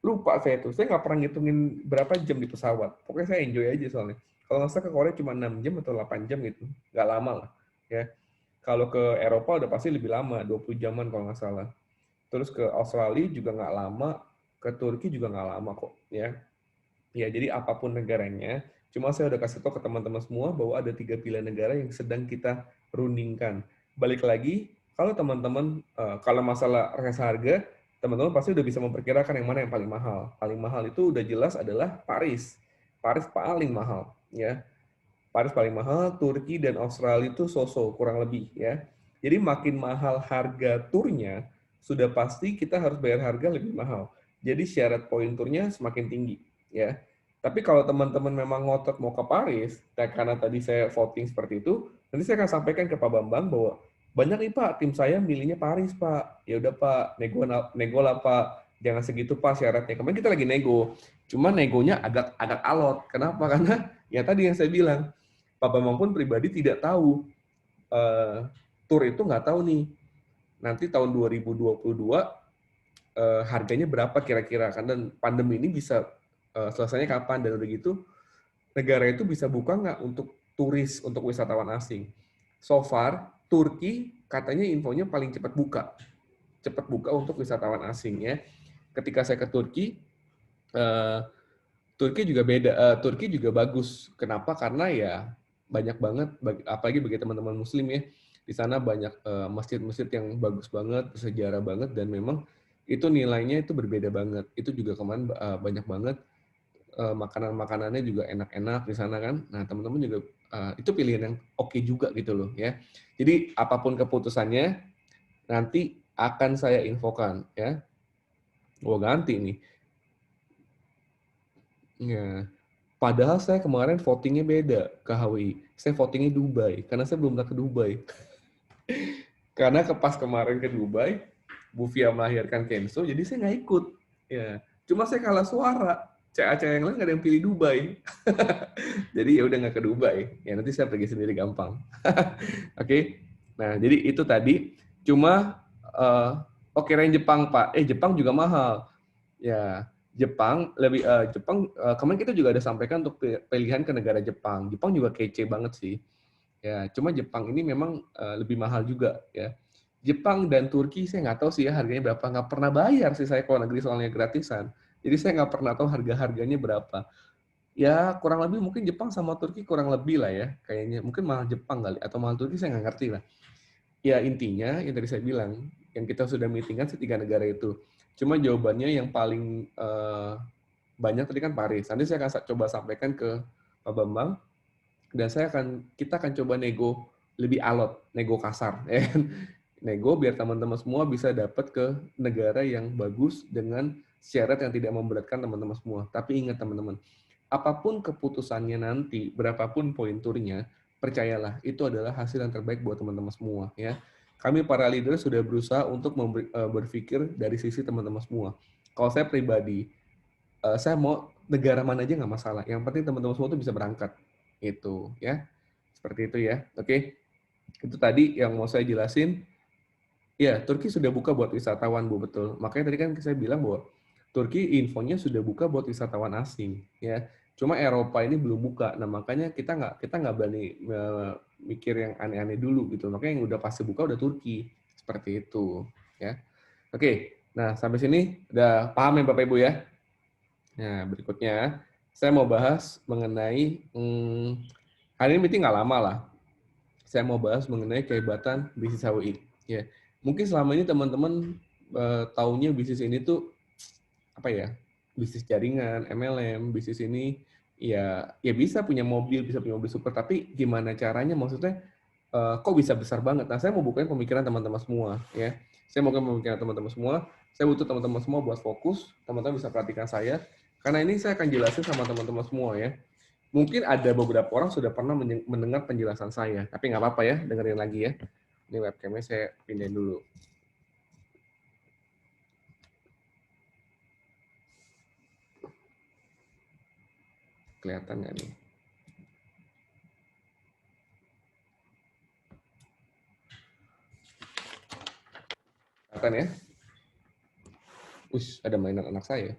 Lupa saya tuh. Saya nggak pernah ngitungin berapa jam di pesawat. Pokoknya saya enjoy aja soalnya. Kalau nggak salah ke Korea cuma 6 jam atau 8 jam gitu. Nggak lama lah. Ya. Kalau ke Eropa udah pasti lebih lama, 20 jaman kalau nggak salah. Terus ke Australia juga nggak lama, ke Turki juga nggak lama kok. Ya, ya jadi apapun negaranya, cuma saya udah kasih tahu ke teman-teman semua bahwa ada 3 pilihan negara yang sedang kita rundingkan. Balik lagi, kalau teman-teman, kalau masalah harga, teman-teman pasti udah bisa memperkirakan yang mana yang paling mahal. Paling mahal itu udah jelas adalah Paris. Paris paling mahal, ya. Paris paling mahal, Turki dan Australia itu so-so, kurang lebih, ya. Jadi makin mahal harga turnya, sudah pasti kita harus bayar harga lebih mahal. Jadi syarat poin turnya semakin tinggi, ya. Tapi kalau teman-teman memang ngotot mau ke Paris, karena tadi saya voting seperti itu, nanti saya akan sampaikan ke Pak Bambang bahwa banyak nih Pak, tim saya milihnya Paris Pak. Ya udah Pak, nego lah Pak. Jangan segitu Pak syaratnya. Kemarin kita lagi nego, cuma negonya agak alot. Kenapa? Karena ya tadi yang saya bilang, Pak Bambang pun pribadi tidak tahu tour itu nggak tahu nih nanti tahun 2022 harganya berapa kira-kira kan, dan pandemi ini bisa selesainya kapan, dan udah gitu negara itu bisa buka nggak untuk turis, untuk wisatawan asing. So far Turki katanya infonya paling cepat buka untuk wisatawan asing, ya. Ketika saya ke Turki, Turki juga beda, Turki juga bagus. Kenapa? Karena ya banyak banget, apalagi bagi teman-teman Muslim ya, di sana banyak masjid-masjid yang bagus banget, bersejarah banget, dan memang itu nilainya itu berbeda banget. Itu juga kemarin banyak banget makanan-makanannya juga enak-enak di sana kan. Nah teman-teman juga itu pilihan yang oke juga gitu loh ya. Jadi apapun keputusannya nanti akan saya infokan ya. Gua ganti nih. Ya. Padahal saya kemarin votingnya beda ke HWI. Saya votingnya Dubai, karena saya belum pernah ke Dubai. Karena pas kemarin ke Dubai, Bu Fia melahirkan Kenzo, jadi saya nggak ikut. Ya, cuma saya kalah suara. CA-CA yang lain nggak ada yang pilih Dubai. Jadi ya udah nggak ke Dubai. Ya nanti saya pergi sendiri gampang. Oke. Nah, jadi itu tadi. Cuma Oh, kirain Jepang, Pak. Jepang juga mahal. Ya, Jepang kemarin kita juga ada sampaikan untuk pilihan ke negara Jepang. Jepang juga kece banget sih. Ya, cuma Jepang ini memang lebih mahal juga ya. Jepang dan Turki saya nggak tahu sih ya harganya berapa. Nggak pernah bayar sih saya kalau negeri soalnya gratisan. Jadi saya nggak pernah tahu harga-harganya berapa. Ya kurang lebih mungkin Jepang sama Turki kurang lebih lah ya kayaknya. Mungkin mahal Jepang kali atau mahal Turki saya nggak ngerti lah. Ya intinya yang tadi saya bilang, yang kita sudah meetingkan tiga negara itu. Cuma jawabannya yang paling banyak tadi kan Paris. Nanti saya akan coba sampaikan ke Pak Bambang dan kita akan coba nego lebih alot, nego kasar, ya kan? Nego biar teman-teman semua bisa dapat ke negara yang bagus dengan syarat yang tidak memberatkan teman-teman semua. Tapi ingat teman-teman, apapun keputusannya nanti, berapapun poin turnya, percayalah itu adalah hasil yang terbaik buat teman-teman semua, ya. Kami para leader sudah berusaha untuk berpikir dari sisi teman-teman semua. Kalau saya pribadi, saya mau negara mana aja nggak masalah. Yang penting teman-teman semua tuh bisa berangkat. Itu ya. Seperti itu ya. Oke. Itu tadi yang mau saya jelasin. Ya, Turki sudah buka buat wisatawan, Bu, betul. Makanya tadi kan saya bilang bahwa Turki infonya sudah buka buat wisatawan asing, ya. Cuma Eropa ini belum buka. Nah, makanya kita nggak berani mikir yang aneh-aneh dulu gitu. Makanya yang udah pasti buka udah Turki. Seperti itu, ya. Oke. Nah, sampai sini udah paham ya Bapak Ibu ya? Nah, berikutnya saya mau bahas mengenai hari ini meeting nggak lama lah. Saya mau bahas mengenai kehebatan bisnis HWI. Ya, mungkin selama ini teman-teman taunya bisnis ini tuh apa ya? Bisnis jaringan, MLM, bisnis ini ya bisa punya mobil, bisa punya mobil super, tapi gimana caranya? Maksudnya kok bisa besar banget? Nah, saya mau bukain pemikiran teman-teman semua, ya. Saya mau bukain pemikiran teman-teman semua. Saya butuh teman-teman semua buat fokus. Teman-teman bisa perhatikan saya, karena ini saya akan jelasin sama teman-teman semua ya. Mungkin ada beberapa orang sudah pernah mendengar penjelasan saya, tapi nggak apa-apa ya, dengerin lagi ya. Ini webcamnya saya pindahin dulu. Kelihatan nggak nih? Kelihatan ya? Ada mainan anak saya.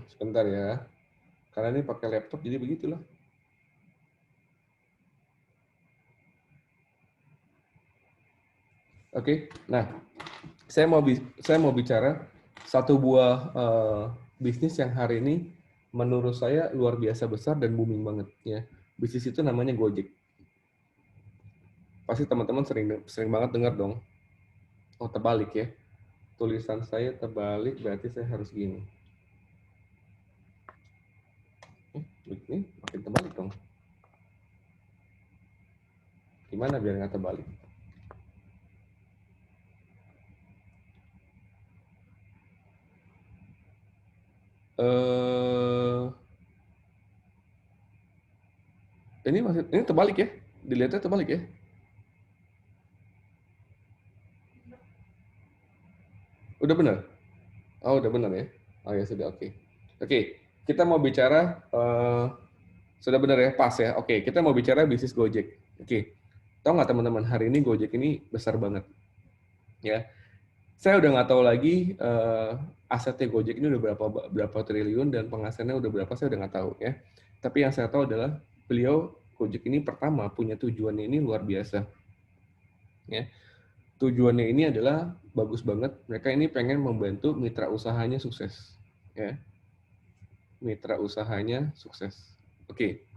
Sebentar ya. Karena ini pakai laptop, jadi begitulah. Oke, nah saya mau bicara satu buah bisnis yang hari ini menurut saya luar biasa besar dan booming banget ya. Bisnis itu namanya Gojek. Pasti teman-teman sering banget dengar dong. Oh, terbalik ya. Tulisan saya terbalik berarti saya harus gini. Ini makin terbalik dong. Gimana biar nggak terbalik? Ini terbalik ya? Dilihatnya terbalik ya? Udah benar? Oh, udah benar ya? Oh ya sudah, oke. Oke, kita mau bicara sudah benar ya, pas ya. Oke, kita mau bicara bisnis Gojek. Oke, tahu nggak teman-teman hari ini Gojek ini besar banget, ya. Saya udah nggak tahu lagi asetnya Gojek ini udah berapa triliun dan penghasilannya udah berapa saya udah nggak tahu ya. Tapi yang saya tahu adalah beliau Gojek ini pertama punya tujuannya ini luar biasa, ya. Tujuannya ini adalah bagus banget. Mereka ini pengen membantu mitra usahanya sukses, ya. Mitra usahanya sukses. Oke,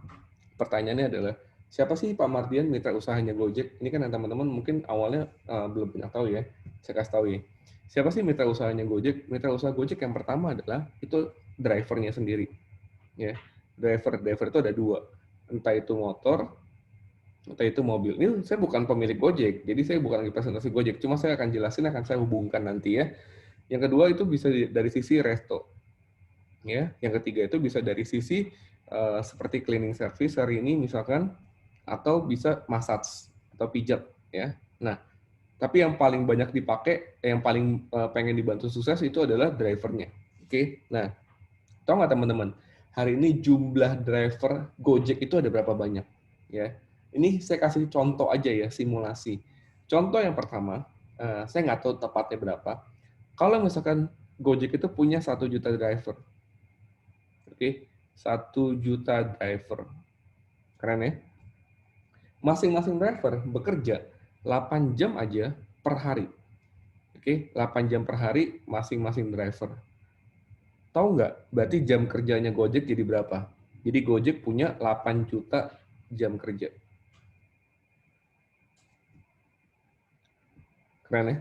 pertanyaannya adalah siapa sih Pak Mardian mitra usahanya Gojek? Ini kan teman-teman mungkin awalnya belum pernah tahu ya. Saya kasih tahu ya. Siapa sih mitra usahanya Gojek? Mitra usaha Gojek yang pertama adalah itu drivernya sendiri. Ya, driver itu ada dua. Entah itu motor, entah itu mobil. Ini saya bukan pemilik Gojek, jadi saya bukan lagi presentasi Gojek. Cuma saya akan jelasin, akan saya hubungkan nanti ya. Yang kedua itu bisa dari sisi resto. Ya, yang ketiga itu bisa dari sisi seperti cleaning service hari ini misalkan, atau bisa massage atau pijat ya. Nah, tapi yang paling banyak dipakai, yang paling pengen dibantu sukses itu adalah drivernya. Oke. Nah, Tahu nggak teman-teman? Hari ini jumlah driver Gojek itu ada berapa banyak? Ya, ini saya kasih contoh aja ya, simulasi. Contoh yang pertama, saya nggak tahu tepatnya berapa. Kalau misalkan Gojek itu punya 1 juta driver, oke, 1 juta driver, keren ya? Masing-masing driver bekerja 8 jam aja per hari. Oke, 8 jam per hari masing-masing driver. Tahu nggak? Berarti jam kerjanya Gojek jadi berapa? Jadi Gojek punya 8 juta jam kerja. Keren ya?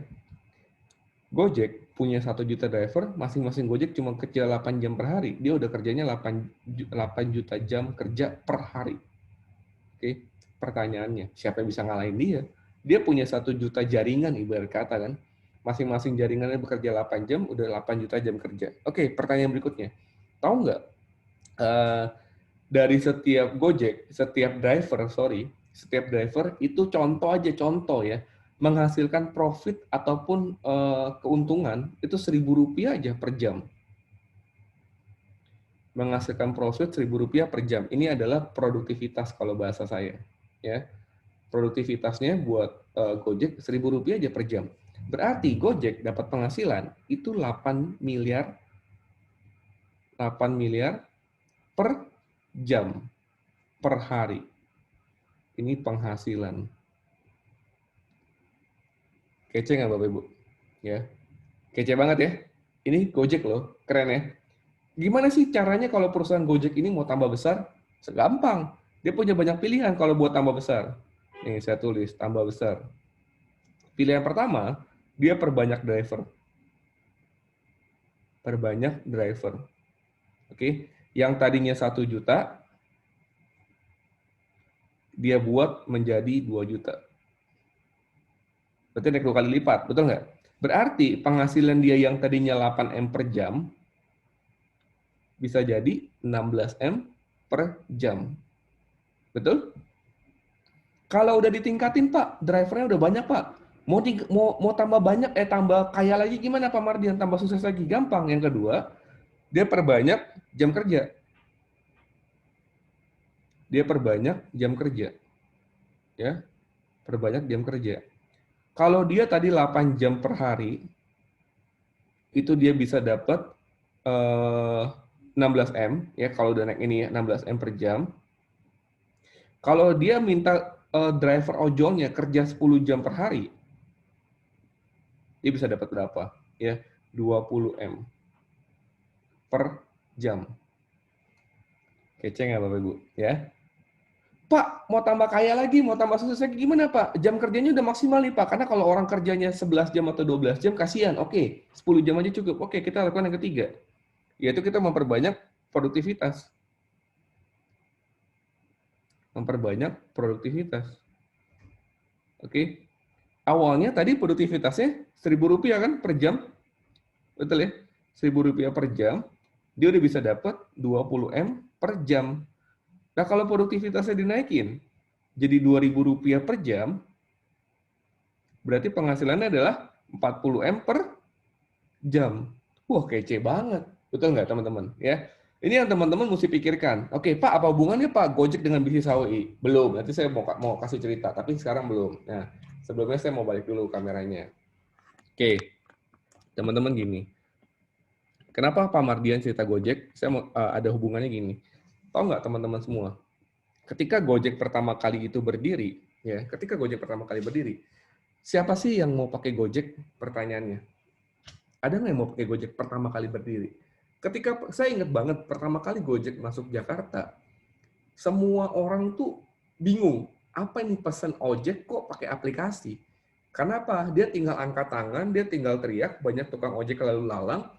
Gojek punya 1 juta driver, masing-masing Gojek cuma kerja 8 jam per hari. Dia udah kerjanya 8 juta jam kerja per hari. Oke, pertanyaannya, siapa yang bisa ngalahin dia? Dia punya 1 juta jaringan, ibarat kata kan. Masing-masing jaringannya bekerja 8 jam, udah 8 juta jam kerja. Oke, pertanyaan berikutnya. Tahu nggak, dari setiap Gojek, setiap driver itu contoh ya, menghasilkan profit ataupun keuntungan itu Rp1.000 aja per jam. Menghasilkan profit Rp1.000 per jam. Ini adalah produktivitas kalau bahasa saya. Ya, produktivitasnya buat Gojek Rp1.000 aja per jam. Berarti Gojek dapat penghasilan itu 8 miliar per jam per hari. Ini penghasilan. Kece nggak Bapak Ibu? Ya, kece banget ya. Ini Gojek loh, keren ya. Gimana sih caranya kalau perusahaan Gojek ini mau tambah besar? Segampang. Dia punya banyak pilihan kalau buat tambah besar. Nih, saya tulis, tambah besar. Pilihan pertama, dia perbanyak driver. Perbanyak driver. Oke, yang tadinya 1 juta, dia buat menjadi 2 juta. Berarti naik 2 kali lipat, betul nggak? Berarti penghasilan dia yang tadinya 8M per jam, bisa jadi 16M per jam. Betul? Kalau udah ditingkatin Pak, drivernya udah banyak Pak. Mau tambah banyak, tambah kaya lagi gimana Pak Mardian? Tambah sukses lagi? Gampang. Yang kedua, dia perbanyak jam kerja. Dia perbanyak jam kerja. Ya, perbanyak jam kerja. Kalau dia tadi 8 jam per hari, itu dia bisa dapat 16M, ya kalau udah naik ini ya, 16M per jam. Kalau dia minta driver ojolnya kerja 10 jam per hari, dia bisa dapat berapa? Ya, 20M per jam. Kece nggak Bapak Ibu? Ya. Pak, mau tambah kaya lagi, mau tambah sukses lagi, gimana Pak? Jam kerjanya udah maksimal nih Pak, karena kalau orang kerjanya 11 jam atau 12 jam, kasihan. Oke, 10 jam aja cukup. Oke, kita lakukan yang ketiga, yaitu kita memperbanyak produktivitas. Memperbanyak produktivitas. Oke. Awalnya tadi produktivitasnya Rp1.000 kan per jam. Betul ya? Rp1.000 per jam, dia udah bisa dapat 20M per jam. Nah, kalau produktivitasnya dinaikin jadi Rp2.000 per jam, berarti penghasilannya adalah 40M per jam. Wah, kece banget. Betul nggak, teman-teman? Ya. Ini yang teman-teman mesti pikirkan. Oke, Pak, apa hubungannya Pak Gojek dengan bisnis HWI? Belum. Nanti saya mau kasih cerita, tapi sekarang belum. Nah, sebelumnya saya mau balik dulu kameranya. Oke, teman-teman gini. Kenapa Pak Mardian cerita Gojek? Saya mau ada hubungannya gini. Tahu nggak teman-teman semua? Ketika Gojek pertama kali itu berdiri, ya, ketika Gojek pertama kali berdiri, siapa sih yang mau pakai Gojek? Pertanyaannya. Ada nggak yang mau pakai Gojek pertama kali berdiri? Ketika saya ingat banget pertama kali Gojek masuk Jakarta, semua orang tuh bingung. Apa ini pesan ojek kok pakai aplikasi? Kenapa? Dia tinggal angkat tangan, dia tinggal teriak, banyak tukang ojek lalu lalang,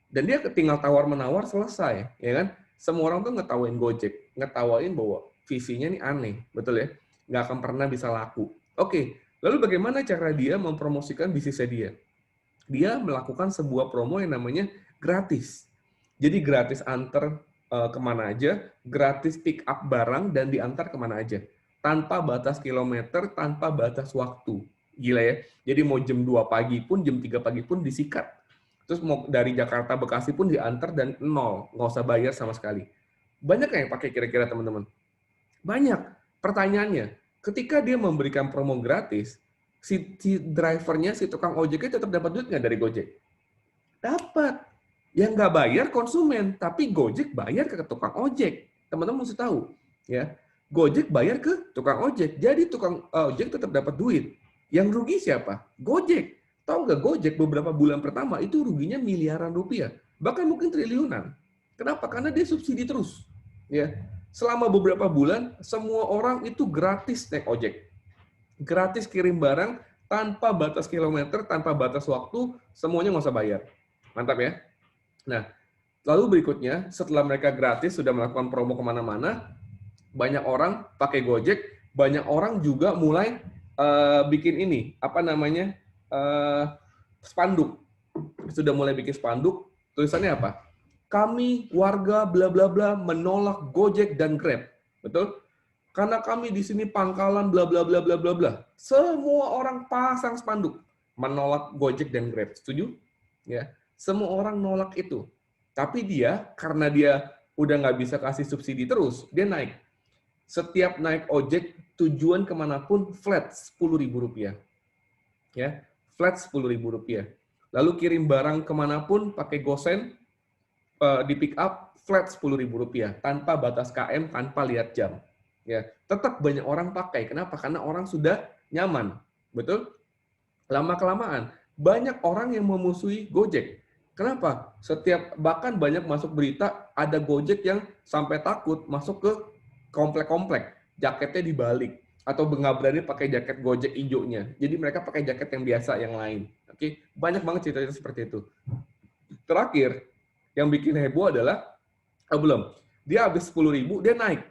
dan dia tinggal tawar-menawar selesai, ya kan? Semua orang tuh ngetawain Gojek, ngetawain bahwa visinya ini aneh, betul ya? Nggak akan pernah bisa laku. Oke, lalu bagaimana cara dia mempromosikan bisnisnya dia? Dia melakukan sebuah promo yang namanya gratis. Jadi gratis antar kemana aja, gratis pick up barang dan diantar kemana aja. Tanpa batas kilometer, tanpa batas waktu. Gila ya. Jadi mau jam 2 pagi pun, jam 3 pagi pun disikat. Terus mau dari Jakarta Bekasi pun diantar dan nol, nggak usah bayar sama sekali. Banyak yang pakai kira-kira teman-teman? Banyak. Pertanyaannya, ketika dia memberikan promo gratis, si drivernya, si tukang ojeknya tetap dapat duit nggak dari Gojek? Dapat. Yang nggak bayar konsumen, tapi Gojek bayar ke tukang ojek. Teman-teman mesti tahu, ya. Gojek bayar ke tukang ojek, jadi tukang ojek tetap dapat duit. Yang rugi siapa? Gojek. Tahu nggak Gojek beberapa bulan pertama itu ruginya miliaran rupiah, bahkan mungkin triliunan. Kenapa? Karena dia subsidi terus. Ya, selama beberapa bulan semua orang itu gratis naik ojek, gratis kirim barang tanpa batas kilometer, tanpa batas waktu, semuanya nggak usah bayar. Mantap ya. Nah, lalu berikutnya, setelah mereka gratis, sudah melakukan promo kemana-mana, banyak orang pakai Gojek, banyak orang juga mulai bikin ini, apa namanya, spanduk. Sudah mulai bikin spanduk, tulisannya apa? Kami warga bla bla bla menolak Gojek dan Grab. Betul? Karena kami di sini pangkalan bla bla bla bla bla bla. Semua orang pasang spanduk menolak Gojek dan Grab. Setuju? Ya. Semua orang nolak itu. Tapi dia, karena dia udah nggak bisa kasih subsidi terus, dia naik. Setiap naik ojek, tujuan kemanapun flat Rp10.000. Ya, flat Rp10.000. Lalu kirim barang kemanapun pakai GoSend, di pick up flat Rp10.000 tanpa batas KM, tanpa lihat jam. Ya, tetap banyak orang pakai. Kenapa? Karena orang sudah nyaman. Betul? Lama-kelamaan banyak orang yang memusuhi Gojek. Kenapa? Bahkan banyak masuk berita ada Gojek yang sampai takut masuk ke komplek-komplek, jaketnya dibalik atau nggak berani pakai jaket Gojek hijaunya. Jadi mereka pakai jaket yang biasa yang lain. Oke, banyak banget cerita seperti itu. Terakhir, yang bikin heboh adalah belum. Dia habis 10.000, dia naik.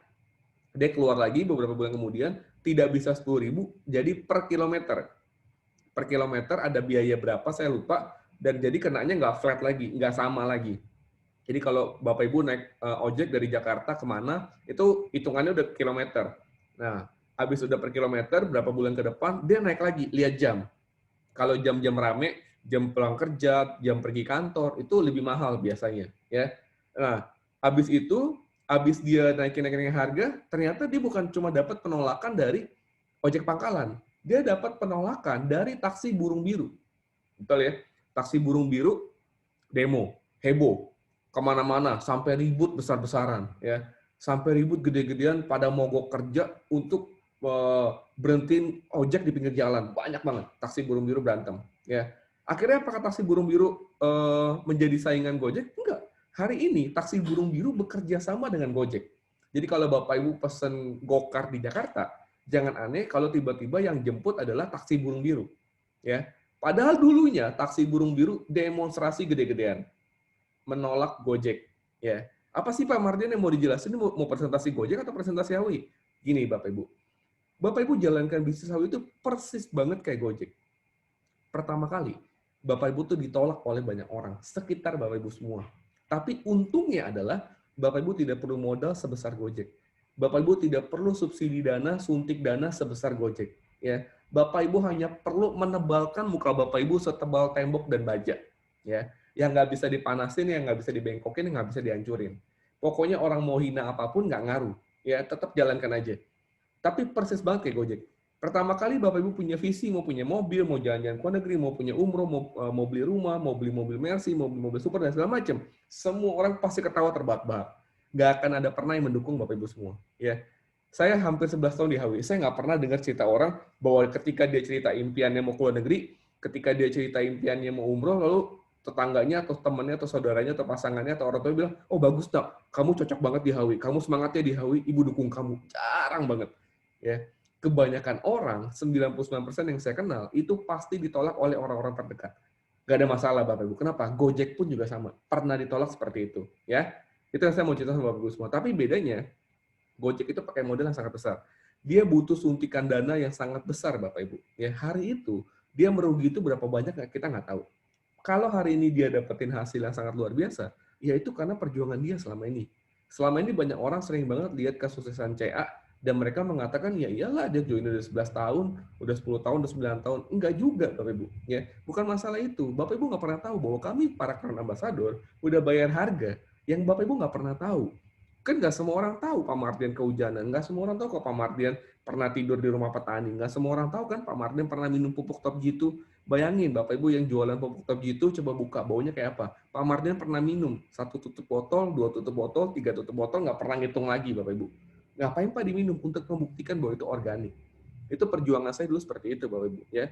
Dia keluar lagi beberapa bulan kemudian, tidak bisa 10.000, jadi per kilometer. Per kilometer ada biaya berapa, saya lupa, dan jadi kenanya nggak flat lagi, nggak sama lagi. Jadi kalau Bapak Ibu naik ojek dari Jakarta kemana, itu hitungannya udah kilometer. Nah, habis udah per kilometer, berapa bulan ke depan, dia naik lagi, lihat jam. Kalau jam-jam rame, jam pulang kerja, jam pergi kantor, itu lebih mahal biasanya. Ya. Nah, habis itu, habis dia naikin harga, ternyata dia bukan cuma dapat penolakan dari ojek pangkalan, dia dapat penolakan dari taksi burung biru. Betul ya? Taksi burung biru demo, heboh, kemana-mana, sampai ribut besar-besaran, ya, sampai ribut gede-gedean pada mogok kerja untuk berhentiin ojek di pinggir jalan, banyak banget taksi burung biru berantem, ya. Akhirnya apakah taksi burung biru menjadi saingan Gojek? Enggak. Hari ini taksi burung biru bekerja sama dengan Gojek. Jadi kalau Bapak Ibu pesen Gokar di Jakarta, jangan aneh kalau tiba-tiba yang jemput adalah taksi burung biru, ya. Padahal dulunya taksi burung biru demonstrasi gede-gedean menolak Gojek, ya. Apa sih Pak Mardian yang mau dijelasin? Mau presentasi Gojek atau presentasi HAWI? Gini Bapak Ibu. Bapak Ibu jalankan bisnis HAWI itu persis banget kayak Gojek. Pertama kali, Bapak Ibu tuh ditolak oleh banyak orang, sekitar Bapak Ibu semua. Tapi untungnya adalah Bapak Ibu tidak perlu modal sebesar Gojek. Bapak Ibu tidak perlu subsidi dana, suntik dana sebesar Gojek. Ya, Bapak Ibu hanya perlu menebalkan muka Bapak Ibu setebal tembok dan baja. Ya, yang nggak bisa dipanasin, yang nggak bisa dibengkokin, yang nggak bisa dihancurin. Pokoknya orang mau hina apapun nggak ngaruh. Ya, tetap jalankan aja. Tapi persis banget kayak Gojek. Pertama kali Bapak Ibu punya visi, mau punya mobil, mau jalan-jalan ke luar negeri, mau punya umroh, mau beli rumah, mau beli mobil Mercy, mau beli mobil super, dan segala macam. Semua orang pasti ketawa terbahak-bahak. Nggak akan ada pernah yang mendukung Bapak Ibu semua. Ya, saya hampir 11 tahun di HAWI, saya nggak pernah dengar cerita orang bahwa ketika dia cerita impiannya mau ke luar negeri, ketika dia cerita impiannya mau umroh, lalu tetangganya atau temannya atau saudaranya atau pasangannya atau orang tua bilang, oh bagus nak, kamu cocok banget di HAWI, kamu semangatnya di HAWI, ibu dukung kamu. Jarang banget. Ya, kebanyakan orang, 99% yang saya kenal, itu pasti ditolak oleh orang-orang terdekat. Gak ada masalah Bapak Ibu. Kenapa? Gojek pun juga sama. Pernah ditolak seperti itu. Ya, itu yang saya mau cerita sama Bapak Ibu semua. Tapi bedanya, Gojek itu pakai modal yang sangat besar. Dia butuh suntikan dana yang sangat besar Bapak Ibu. Ya, hari itu, dia merugi itu berapa banyak kita nggak tahu. Kalau hari ini dia dapetin hasil yang sangat luar biasa, ya itu karena perjuangan dia selama ini. Selama ini banyak orang sering banget lihat kesuksesan CA, Dan mereka mengatakan, ya iyalah dia join udah 11 tahun, udah 10 tahun, udah 9 tahun. Enggak juga, Bapak Ibu. Ya, bukan masalah itu. Bapak Ibu nggak pernah tahu bahwa kami, para Crown Ambassador, udah bayar harga yang Bapak Ibu nggak pernah tahu. Kan nggak semua orang tahu Pak Mardian kehujanan. Nggak semua orang tahu kok Pak Mardian pernah tidur di rumah petani. Nggak semua orang tahu kan Pak Mardian pernah minum pupuk top G2. Bayangin, Bapak Ibu yang jualan pupuk top G2, coba buka, baunya kayak apa. Pak Mardian pernah minum 1 tutup botol, 2 tutup botol, 3 tutup botol, nggak pernah ngitung lagi, Bapak Ibu. Ngapain Pak diminum? Untuk membuktikan bahwa itu organik. Itu perjuangan saya dulu seperti itu, Bapak Ibu. Ya.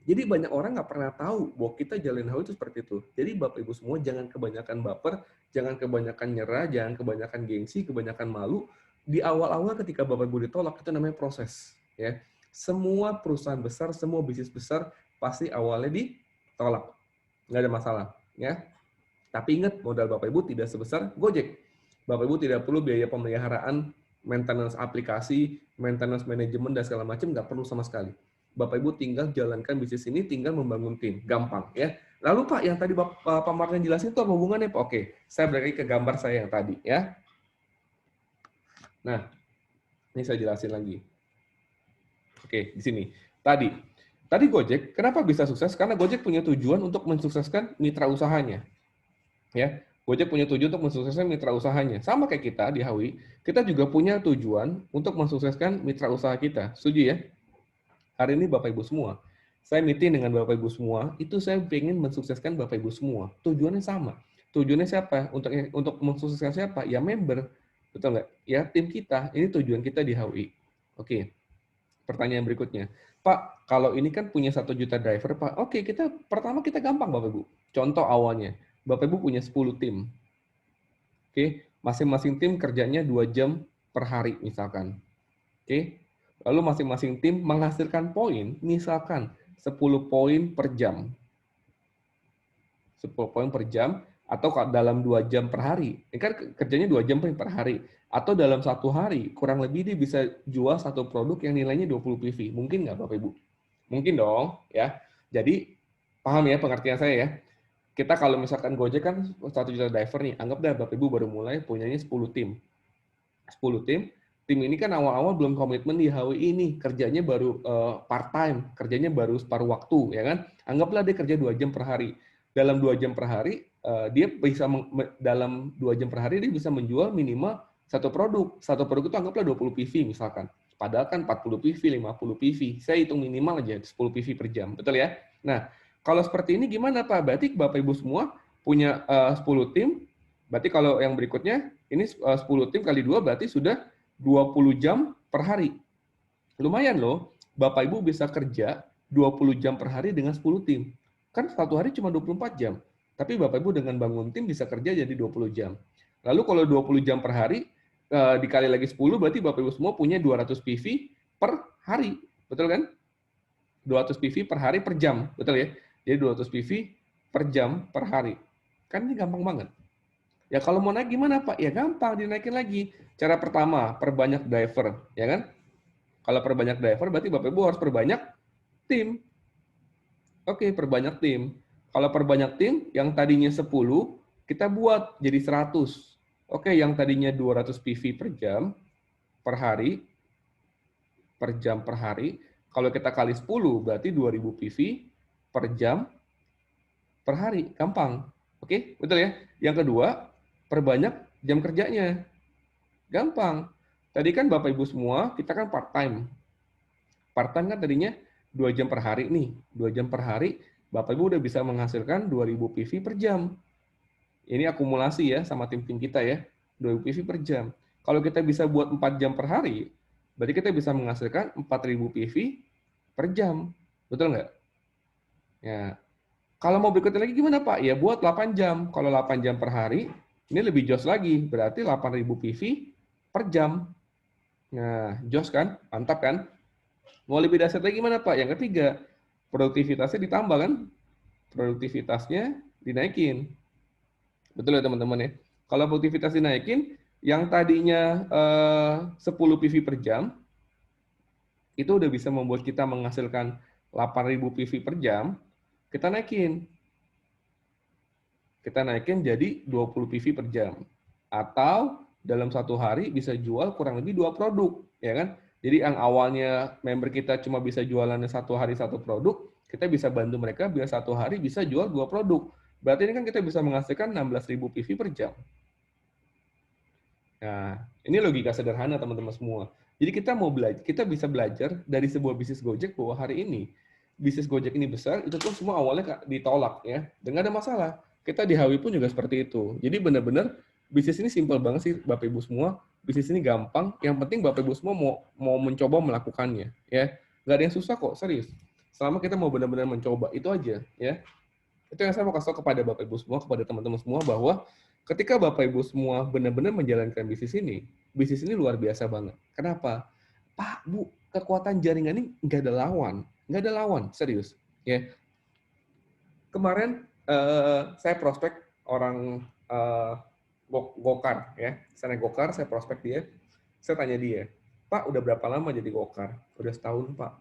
Jadi banyak orang nggak pernah tahu bahwa kita jalin hawa itu seperti itu. Jadi Bapak Ibu semua jangan kebanyakan baper, jangan kebanyakan nyerah, jangan kebanyakan gengsi, kebanyakan malu. Di awal-awal ketika Bapak Ibu ditolak, itu namanya proses. Ya. Semua perusahaan besar, semua bisnis besar pasti awalnya ditolak. Nggak ada masalah. Ya. Tapi ingat, modal Bapak Ibu tidak sebesar Gojek. Bapak Ibu tidak perlu biaya pemeliharaan, maintenance aplikasi, maintenance manajemen, dan segala macam, nggak perlu sama sekali. Bapak Ibu tinggal jalankan bisnis ini, tinggal membangun tim. Gampang ya. Lalu Pak, yang tadi Pak Martin jelasin itu apa hubungannya Pak? Oke, saya balik lagi ke gambar saya yang tadi ya. Nah, ini saya jelasin lagi. Oke, di sini. Tadi Gojek, kenapa bisa sukses? Karena Gojek punya tujuan untuk mensukseskan mitra usahanya. Ya, Gojek punya tujuan untuk mensukseskan mitra usahanya. Sama kayak kita di Hawi, kita juga punya tujuan untuk mensukseskan mitra usaha kita. Setuju ya? Hari ini Bapak Ibu semua, saya meeting dengan Bapak Ibu semua, itu saya ingin mensukseskan Bapak Ibu semua. Tujuannya sama. Tujuannya siapa? Untuk mensukseskan siapa? Ya member. Betul nggak? Ya tim kita. Ini tujuan kita di HUI. Oke. Pertanyaan berikutnya. Pak, kalau ini kan punya 1 juta driver, Pak. Oke, pertama kita gampang Bapak Ibu. Contoh awalnya. Bapak Ibu punya 10 tim. Oke, masing-masing tim kerjanya 2 jam per hari misalkan. Oke. Lalu masing-masing tim menghasilkan poin, misalkan 10 poin per jam. 10 poin per jam, atau dalam 2 jam per hari. Ini kan kerjanya 2 jam per hari. Atau dalam 1 hari, kurang lebih dia bisa jual 1 produk yang nilainya 20 PV. Mungkin nggak Bapak Ibu? Mungkin dong. Ya. Jadi, paham ya pengertian saya ya? Kita kalau misalkan Gojek kan 1 juta driver nih, anggap dah Bapak Ibu baru mulai punyanya 10 tim. 10 tim, tim ini kan awal-awal belum komitmen di HWI ini, kerjanya baru part time, kerjanya baru separuh waktu, ya kan? Anggaplah dia kerja 2 jam per hari. Dalam 2 jam per hari, dia bisa dalam 2 jam per hari dia bisa menjual minimal 1 produk. 1 produk itu anggaplah 20 PV misalkan. Padahal kan 40 PV, 50 PV. Saya hitung minimal aja 10 PV per jam. Betul ya? Nah, kalau seperti ini gimana Pak? Berarti Bapak Ibu semua punya 10 tim. Berarti kalau yang berikutnya ini 10 tim kali 2 berarti sudah 20 jam per hari. Lumayan loh, Bapak Ibu bisa kerja 20 jam per hari dengan 10 tim. Kan 1 hari cuma 24 jam. Tapi Bapak Ibu dengan bangun tim bisa kerja jadi 20 jam. Lalu kalau 20 jam per hari, dikali lagi 10, berarti Bapak Ibu semua punya 200 PV per hari. Betul kan? 200 PV per hari per jam. Betul ya? Jadi 200 PV per jam per hari. Kan ini gampang banget. Ya kalau mau naik gimana Pak? Ya gampang dinaikin lagi. Cara pertama, perbanyak driver, ya kan? Kalau perbanyak driver berarti Bapak Ibu harus perbanyak tim. Oke, perbanyak tim. Kalau perbanyak tim, yang tadinya 10, kita buat jadi 100. Oke, yang tadinya 200 PV per jam, per hari, per jam per hari, kalau kita kali 10, berarti 2000 PV per jam, per hari. Gampang. Oke, betul ya? Yang kedua, perbanyak jam kerjanya. Gampang. Tadi kan Bapak Ibu semua, kita kan part-time. Part-time kan tadinya 2 jam per hari nih. 2 jam per hari, Bapak Ibu udah bisa menghasilkan 2000 PV per jam. Ini akumulasi ya sama tim-tim kita ya. 2000 PV per jam. Kalau kita bisa buat 4 jam per hari, berarti kita bisa menghasilkan 4000 PV per jam. Betul nggak? Ya. Kalau mau berikutnya lagi gimana Pak? Ya buat 8 jam. Kalau 8 jam per hari, ini lebih jos lagi. Berarti 8000 PV per jam. Nah, jos kan? Mantap kan? Mau lebih dasar lagi gimana Pak? Yang ketiga, produktivitasnya ditambah kan? Produktivitasnya dinaikin. Betul ya teman-teman ya? Kalau produktivitas dinaikin, yang tadinya 10 PV per jam, itu udah bisa membuat kita menghasilkan 8000 PV per jam, kita naikin. Kita naikin jadi 20 PV per jam. Atau dalam satu hari bisa jual kurang lebih 2 produk, ya kan? Jadi yang awalnya member kita cuma bisa jualannya satu hari satu produk, kita bisa bantu mereka biar satu hari bisa jual 2 produk. Berarti ini kan kita bisa menghasilkan 16.000 PV per jam. Nah, ini logika sederhana teman-teman semua. Jadi kita bisa belajar dari sebuah bisnis Gojek bahwa hari ini bisnis Gojek ini besar, itu tuh semua awalnya ditolak ya. Dan nggak ada masalah. Kita di Hawi pun juga seperti itu. Jadi benar-benar bisnis ini simpel banget sih Bapak Ibu semua. Bisnis ini gampang. Yang penting Bapak Ibu semua mau mencoba melakukannya ya. Nggak ada yang susah kok, serius. Selama kita mau benar-benar mencoba, itu aja ya. Itu yang saya mau kasih tahu kepada Bapak Ibu semua, kepada teman-teman semua bahwa ketika Bapak Ibu semua benar-benar menjalankan bisnis ini luar biasa banget. Kenapa? Pak, Bu, kekuatan jaringan ini nggak ada lawan, serius. Ya, kemarin saya prospek orang Gokar, ya, saya naik Gokar, saya prospek dia, saya tanya dia, Pak, udah berapa lama jadi Gokar? Udah setahun, Pak.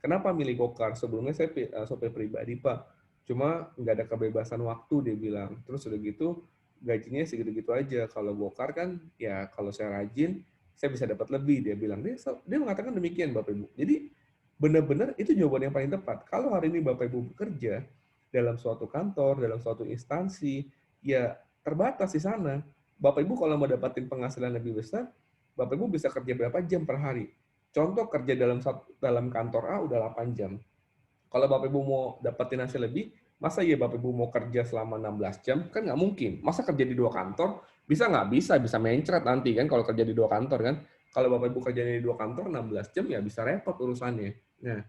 Kenapa milih Gokar? Sebelumnya saya sopir pribadi, Pak. Cuma nggak ada kebebasan waktu, dia bilang. Terus udah gitu, gajinya segitu-gitu aja. Kalau Gokar kan, ya kalau saya rajin, saya bisa dapat lebih, dia bilang. Dia mengatakan demikian, Bapak Ibu. Jadi, benar-benar itu jawaban yang paling tepat. Kalau hari ini Bapak Ibu bekerja dalam suatu kantor, dalam suatu instansi, ya terbatas di sana. Bapak Ibu kalau mau dapatin penghasilan lebih besar, Bapak Ibu bisa kerja berapa jam per hari? Contoh kerja dalam kantor A udah 8 jam. Kalau Bapak Ibu mau dapetin hasil lebih, masa iya Bapak Ibu mau kerja selama 16 jam? Kan nggak mungkin. Masa kerja di 2 kantor? Bisa nggak? Bisa mencret nanti kan kalau kerja di 2 kantor kan. Kalau Bapak Ibu kerja di 2 kantor 16 jam ya bisa repot urusannya. Nah,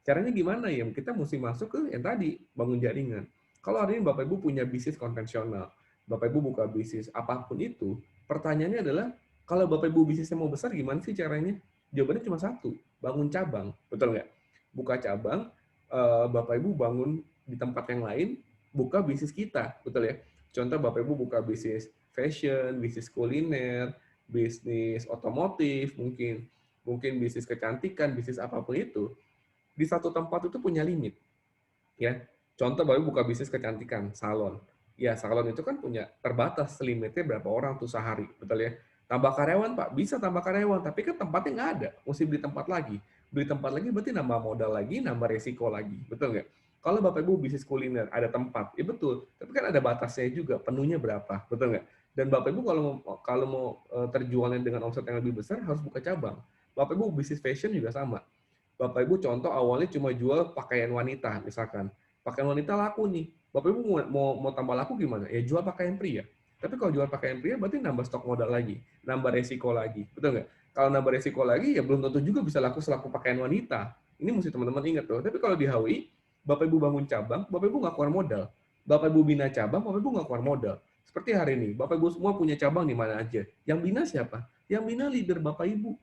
caranya gimana ya? Kita mesti masuk ke yang tadi, bangun jaringan. Kalau hari ini Bapak Ibu punya bisnis konvensional, Bapak Ibu buka bisnis apapun itu, pertanyaannya adalah, kalau Bapak Ibu bisnisnya mau besar gimana sih caranya? Jawabannya cuma satu, bangun cabang. Betul nggak? Buka cabang, Bapak Ibu bangun di tempat yang lain, buka bisnis kita. Betul ya? Contoh Bapak Ibu buka bisnis fashion, bisnis kuliner, bisnis otomotif, mungkin bisnis kecantikan, bisnis apapun itu, di satu tempat itu punya limit. Ya, contoh baru buka bisnis kecantikan, salon. Ya, salon itu kan punya terbatas limitnya berapa orang tuh sehari, betul ya? Tambah karyawan, Pak, bisa tambah karyawan, tapi kan tempatnya nggak ada, mesti beli tempat lagi. Beli tempat lagi berarti nambah modal lagi, nambah resiko lagi, betul nggak? Kalau Bapak Ibu bisnis kuliner, ada tempat, ya betul, tapi kan ada batasnya juga, penuhnya berapa, betul nggak? Dan Bapak Ibu kalau mau terjualnya dengan omset yang lebih besar, harus buka cabang. Bapak Ibu bisnis fashion juga sama. Bapak Ibu contoh awalnya cuma jual pakaian wanita, misalkan. Pakaian wanita laku nih. Bapak Ibu mau tambah laku gimana? Ya jual pakaian pria. Tapi kalau jual pakaian pria berarti nambah stok modal lagi, nambah resiko lagi. Betul nggak? Kalau nambah resiko lagi, ya belum tentu juga bisa laku selaku pakaian wanita. Ini mesti teman-teman ingat loh. Tapi kalau di HWI, Bapak Ibu bangun cabang, Bapak Ibu nggak keluar modal. Bapak Ibu bina cabang, Bapak Ibu nggak keluar modal. Seperti hari ini, Bapak Ibu semua punya cabang di mana aja. Yang bina siapa? Yang bina leader Bapak Ibu.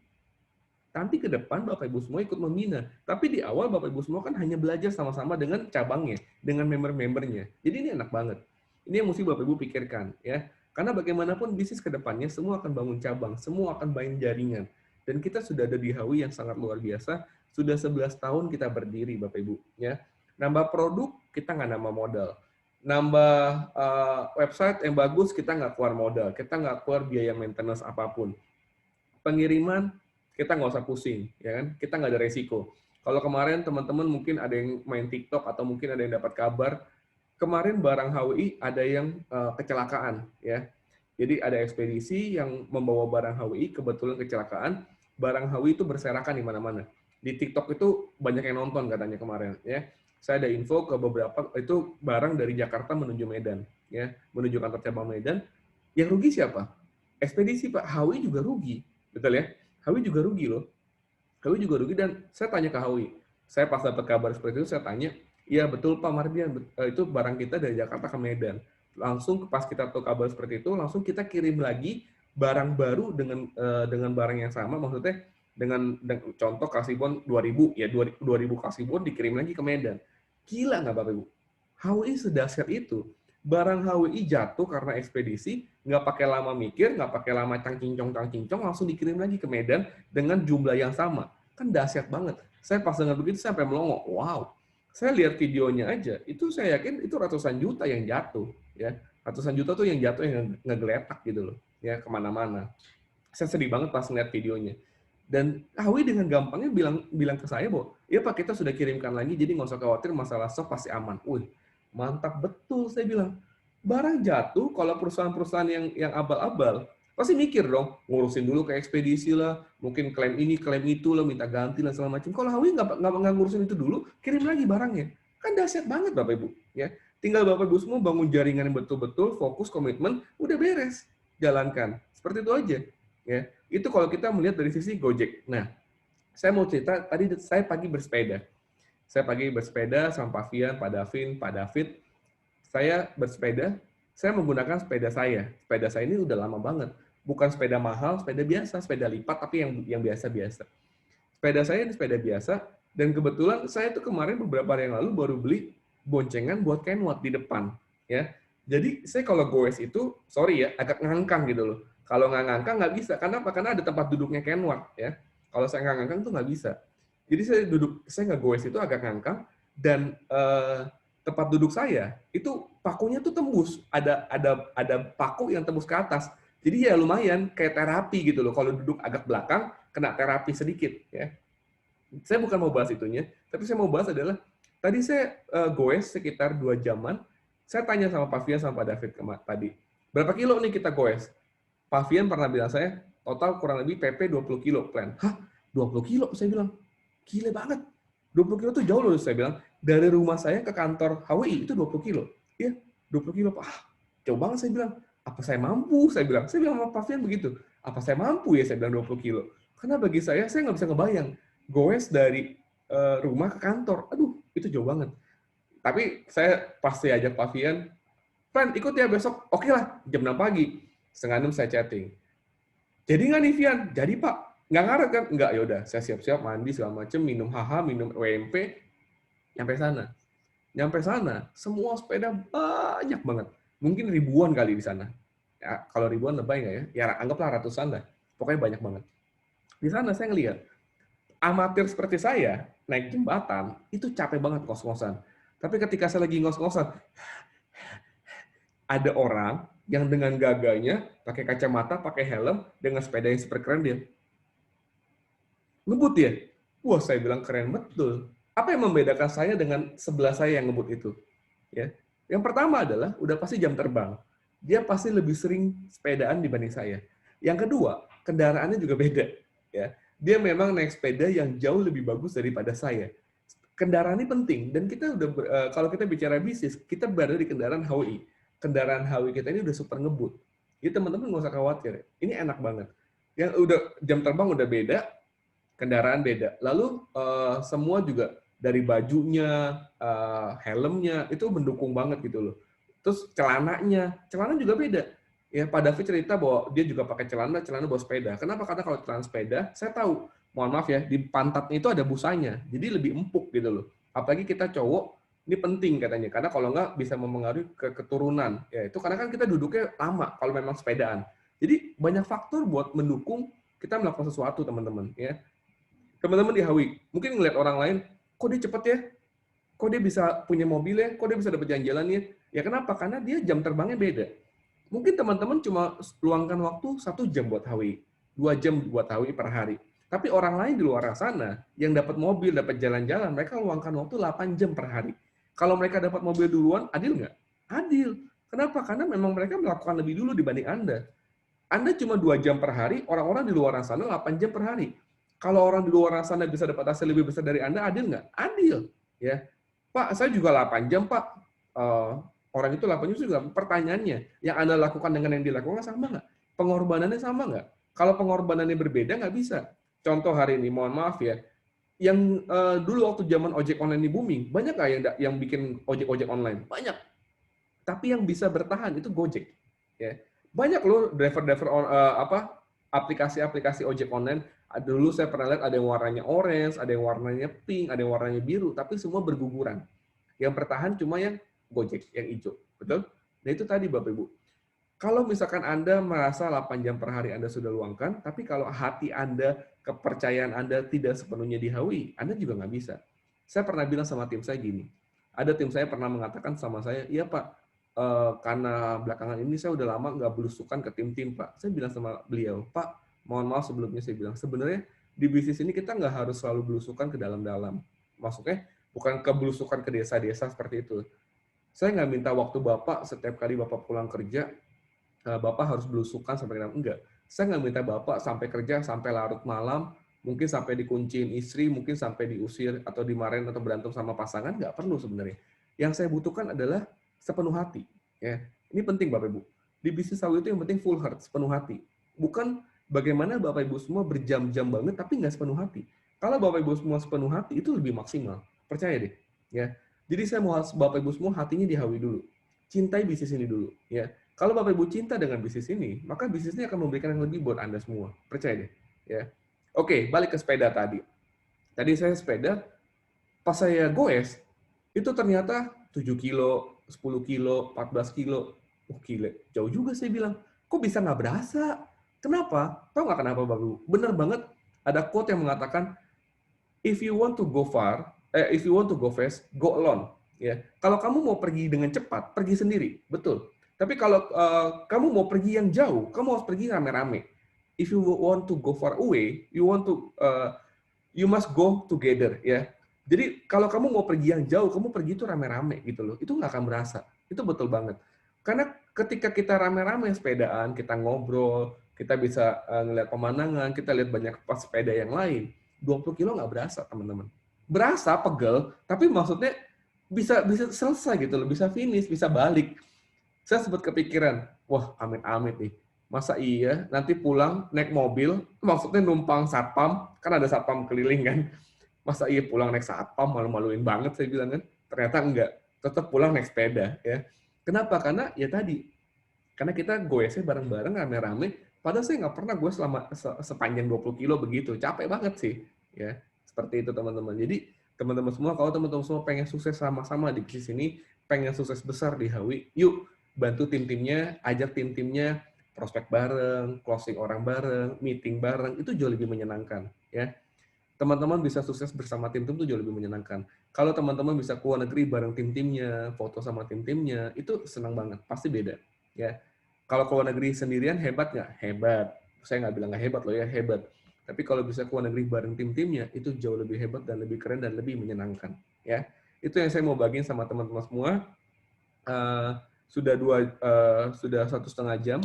Nanti ke depan Bapak Ibu semua ikut membina. Tapi di awal Bapak Ibu semua kan hanya belajar sama-sama dengan cabangnya, dengan member-membernya. Jadi ini enak banget. Ini yang mesti Bapak Ibu pikirkan ya. Karena bagaimanapun bisnis ke depannya semua akan bangun cabang, semua akan bangun jaringan. Dan kita sudah ada di Hawi yang sangat luar biasa. Sudah 11 tahun kita berdiri Bapak Ibu ya. Nambah produk kita nggak nambah modal. Nambah website yang bagus kita nggak keluar modal. Kita nggak keluar biaya maintenance apapun. Pengiriman kita nggak usah pusing, ya kan? Kita nggak ada resiko. Kalau kemarin teman-teman mungkin ada yang main TikTok atau mungkin ada yang dapat kabar, kemarin barang HWI ada yang kecelakaan, ya. Jadi ada ekspedisi yang membawa barang HWI kebetulan kecelakaan, barang HWI itu berserakan di mana-mana. Di TikTok itu banyak yang nonton katanya kemarin, ya. Saya ada info ke beberapa itu barang dari Jakarta menuju Medan, ya, menuju kantor cabang Medan. Yang rugi siapa? Ekspedisi Pak, HWI juga rugi, betul ya? HWI juga rugi loh. HWI juga rugi dan saya tanya ke HWI. Saya pas dapat kabar seperti itu saya tanya, iya betul Pak Mardian, itu barang kita dari Jakarta ke Medan. Langsung pas kita tahu kabar seperti itu, langsung kita kirim lagi barang baru dengan barang yang sama, maksudnya dengan contoh kasibon 2000 ya 2000 kasibon dikirim lagi ke Medan. Gila nggak Bapak Ibu? HWI sedahsyat itu. Barang HWI jatuh karena ekspedisi, nggak pakai lama mikir, nggak pakai lama cangcincong, langsung dikirim lagi ke Medan dengan jumlah yang sama. Kan dahsyat banget. Saya pas dengar begitu sampai melongo. Wow. Saya lihat videonya aja, itu saya yakin itu ratusan juta yang jatuh, ya. Ratusan juta tuh yang jatuh yang ngegeletak gitu loh, ya kemana-mana. Saya sedih banget pas ngeliat videonya. Dan Awi dengan gampangnya bilang ke saya bahwa, ya Pak kita sudah kirimkan lagi, jadi nggak usah khawatir masalah stok pasti aman. Wih, mantap betul saya bilang. Barang jatuh, kalau perusahaan-perusahaan yang abal-abal, pasti mikir dong, ngurusin dulu ke ekspedisi lah, mungkin klaim ini, klaim itu lah, minta ganti lah segala macam. Kalau Awi nggak ngurusin itu dulu, kirim lagi barangnya. Kan dahsyat banget Bapak Ibu. Ya, tinggal Bapak Ibu semua bangun jaringan yang betul-betul, fokus, komitmen, udah beres. Jalankan. Seperti itu aja. Ya, itu kalau kita melihat dari sisi Gojek. Nah, saya mau cerita, tadi saya pagi bersepeda. Saya pagi bersepeda sama Pak Fian, Pak Davin, Pak David. Saya bersepeda, saya menggunakan sepeda saya. Sepeda saya ini udah lama banget. Bukan sepeda mahal, sepeda biasa, sepeda lipat, tapi yang biasa-biasa. Sepeda saya ini sepeda biasa, dan kebetulan saya tuh kemarin beberapa hari yang lalu baru beli boncengan buat Kenworth di depan. Ya, jadi saya kalau goes itu, sorry ya, agak ngangkang gitu loh. Kalau nggak ngangkang nggak bisa. Karena apa? Karena ada tempat duduknya Kenworth ya. Kalau saya nggak ngangkang tuh nggak bisa. Jadi saya nggak goes itu agak ngangkang dan tempat duduk saya itu pakunya tuh tembus. Ada paku yang tembus ke atas. Jadi ya lumayan kayak terapi gitu loh. Kalau duduk agak belakang kena terapi sedikit ya. Saya bukan mau bahas itunya, tapi saya mau bahas adalah tadi saya goes sekitar 2 jaman. Saya tanya sama Pak Fian sama Pak David tadi, berapa kilo nih kita goes? Pak Fian pernah bilang saya, total kurang lebih PP 20 kilo plan. Hah? 20 kilo? Saya bilang, gila banget. 20 kilo itu jauh loh, saya bilang. Dari rumah saya ke kantor HWI itu 20 kilo. Iya, 20 kilo, Pak. Jauh banget, saya bilang. Apa saya mampu? Saya bilang sama Pak Fian begitu. Apa saya mampu ya, saya bilang 20 kilo. Karena bagi saya nggak bisa ngebayang. Goes dari rumah ke kantor. Aduh, itu jauh banget. Tapi saya pasti ajak Pak Fian, Pan, ikut ya besok. Oke lah, jam 6 pagi. Setengah 6 saya chatting. Jadi nggak nih, Fian? Jadi, Pak. Nggak ngaret kan? Nggak, yaudah. Saya siap-siap, mandi, segala macem, minum HH, minum WMP. Nyampe sana. Nyampe sana, semua sepeda banyak banget. Mungkin ribuan kali di sana. Ya, kalau ribuan lebay nggak ya? Ya, anggaplah ratusan lah. Pokoknya banyak banget. Di sana saya ngelihat, amatir seperti saya, naik jembatan, itu capek banget ngos-ngosan. Tapi ketika saya lagi ngos-ngosan, ada orang yang dengan gagahnya, pakai kacamata, pakai helm, dengan sepeda yang super keren dia. Ngebut ya? Wah, saya bilang keren betul. Apa yang membedakan saya dengan sebelah saya yang ngebut itu? Ya, yang pertama adalah udah pasti jam terbang. Dia pasti lebih sering sepedaan dibanding saya. Yang kedua, kendaraannya juga beda. Ya, dia memang naik sepeda yang jauh lebih bagus daripada saya. Kendaraan ini penting dan kita udah kalau kita bicara bisnis, kita berada di kendaraan HWI. Kendaraan HWI kita ini udah super ngebut. Jadi teman-teman nggak usah khawatir. Ini enak banget. Yang udah jam terbang udah beda, kendaraan beda. Lalu semua juga dari bajunya, helmnya itu mendukung banget gitu loh. Terus celana juga beda. Ya, Pak David cerita bahwa dia juga pakai celana bawa sepeda. Kenapa? Karena kalau celana sepeda, saya tahu, mohon maaf ya, di pantatnya itu ada busanya, jadi lebih empuk gitu loh. Apalagi kita cowok, ini penting katanya, karena kalau nggak bisa mempengaruhi ke keturunan. Ya itu karena kan kita duduknya lama kalau memang sepedaan. Jadi banyak faktor buat mendukung kita melakukan sesuatu, teman-teman. Ya, teman-teman di Hawi, mungkin ngeliat orang lain, kok dia cepet ya? Kok dia bisa punya mobil ya? Kok dia bisa dapat jalan-jalan ya? Ya kenapa? Karena dia jam terbangnya beda. Mungkin teman-teman cuma luangkan waktu 1 jam buat Hawi, 2 jam buat Hawi per hari. Tapi orang lain di luar sana yang dapat mobil, dapat jalan-jalan, mereka luangkan waktu 8 jam per hari. Kalau mereka dapat mobil duluan, adil nggak? Adil. Kenapa? Karena memang mereka melakukan lebih dulu dibanding Anda. Anda cuma 2 jam per hari, orang-orang di luar sana 8 jam per hari. Kalau orang di luar sana bisa dapat hasil lebih besar dari Anda, adil nggak? Adil. Ya, Pak, saya juga 8 jam, Pak. Orang itu 8 jam juga. Pertanyaannya, yang Anda lakukan dengan yang dilakukan sama nggak? Pengorbanannya sama nggak? Kalau pengorbanannya berbeda, nggak bisa. Contoh hari ini, mohon maaf ya, yang dulu waktu zaman ojek online di booming, banyak nggak yang bikin ojek-ojek online? Banyak. Tapi yang bisa bertahan itu Gojek. Ya. Banyak loh driver-driver aplikasi-aplikasi ojek online. Dulu saya pernah lihat ada yang warnanya orange, ada yang warnanya pink, ada yang warnanya biru, tapi semua berguguran. Yang bertahan cuma yang Gojek, yang hijau. Betul? Nah itu tadi Bapak Ibu. Kalau misalkan Anda merasa 8 jam per hari Anda sudah luangkan, tapi kalau hati Anda, kepercayaan Anda tidak sepenuhnya dihaui, Anda juga nggak bisa. Saya pernah bilang sama tim saya gini, ada tim saya pernah mengatakan sama saya, iya Pak, karena belakangan ini saya udah lama nggak belusukan ke tim-tim, Pak. Saya bilang sama beliau, Pak, mohon maaf sebelumnya saya bilang, sebenarnya di bisnis ini kita nggak harus selalu belusukan ke dalam-dalam. Maksudnya bukan ke belusukan ke desa-desa seperti itu. Saya nggak minta waktu Bapak setiap kali Bapak pulang kerja, Bapak harus belusukan sampai ke dalam. Enggak. Saya nggak minta Bapak sampai kerja, sampai larut malam, mungkin sampai dikunciin istri, mungkin sampai diusir, atau dimarahin, atau berantem sama pasangan, nggak perlu sebenarnya. Yang saya butuhkan adalah sepenuh hati. Ya, ini penting Bapak Ibu. Di bisnis sawi itu yang penting full heart, sepenuh hati. Bukan bagaimana Bapak Ibu semua berjam-jam banget, tapi nggak sepenuh hati. Kalau Bapak Ibu semua sepenuh hati, itu lebih maksimal. Percaya deh. Ya. Jadi saya mau Bapak Ibu semua hatinya dihawi dulu. Cintai bisnis ini dulu. Ya. Kalau Bapak Ibu cinta dengan bisnis ini, maka bisnisnya akan memberikan yang lebih buat Anda semua. Percaya deh. Ya. Oke, balik ke sepeda tadi. Tadi saya sepeda, pas saya goes, itu ternyata 7 kilo, 10 kilo, 14 kilo. Oh gila, jauh juga saya bilang. Kok bisa nggak berasa? Kenapa? Tahu nggak kenapa Bapak Ibu? Bener banget, ada quote yang mengatakan, if you want to go far, if you want to go fast, go alone. Ya, kalau kamu mau pergi dengan cepat, pergi sendiri, betul. Tapi kalau kamu mau pergi yang jauh, kamu harus pergi rame-rame. If you want to go far away, you must go together, ya. Jadi kalau kamu mau pergi yang jauh, kamu pergi itu rame-rame gitu loh. Itu nggak akan berasa. Itu betul banget. Karena ketika kita rame-rame sepedaan, kita ngobrol, kita bisa ngeliat pemandangan, kita lihat banyak sepeda yang lain. 20 kilo nggak berasa, teman-teman. Berasa, pegel, tapi maksudnya bisa selesai gitu loh, bisa finish, bisa balik. Saya sempat kepikiran, wah amit-amit nih. Masa iya nanti pulang naik mobil, maksudnya numpang satpam, kan ada satpam keliling kan. Masa iya pulang naik satpam, malu-maluin banget saya bilang kan. Ternyata enggak, tetap pulang naik sepeda. Ya. Kenapa? Karena ya tadi, karena kita goesnya bareng-bareng, rame-rame, padahal saya nggak pernah gue selama sepanjang 20 kilo begitu. Capek banget sih. Ya, seperti itu teman-teman. Jadi teman-teman semua, kalau teman-teman semua pengen sukses sama-sama di bisnis ini, pengen sukses besar di Hawi, yuk bantu tim-timnya, ajak tim-timnya, prospek bareng, closing orang bareng, meeting bareng, itu jauh lebih menyenangkan. Ya, teman-teman bisa sukses bersama tim-tim itu jauh lebih menyenangkan. Kalau teman-teman bisa ke luar negeri bareng tim-timnya, foto sama tim-timnya, itu senang banget, pasti beda. Ya, kalau ke luar negeri sendirian hebat nggak? Hebat. Saya nggak bilang nggak hebat loh ya, hebat. Tapi kalau bisa ke luar negeri bareng tim-timnya, itu jauh lebih hebat dan lebih keren dan lebih menyenangkan. Ya, itu yang saya mau bagiin sama teman-teman semua. Sudah 1,5 jam.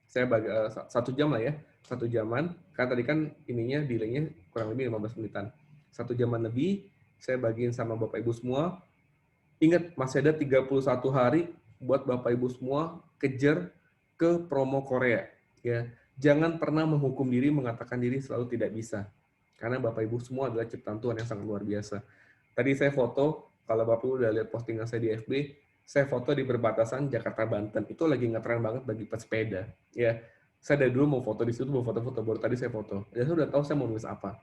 Saya bagi 1 jam lah ya, 1 jaman. Karena tadi kan ininya delaynya kurang lebih 15 menitan. 1 jaman lebih saya bagiin sama Bapak Ibu semua. Ingat masih ada 31 hari buat Bapak Ibu semua kejar ke promo Korea. Ya, jangan pernah menghukum diri, mengatakan diri selalu tidak bisa. Karena Bapak Ibu semua adalah ciptaan Tuhan yang sangat luar biasa. Tadi saya foto, kalau Bapak Ibu udah lihat postingan saya di FB, saya foto di perbatasan Jakarta Banten. Itu lagi ngetren banget bagi pesepeda. Ya, saya dari dulu mau foto di situ, mau foto-foto, baru tadi saya foto. Ya saya udah tahu saya mau nulis apa.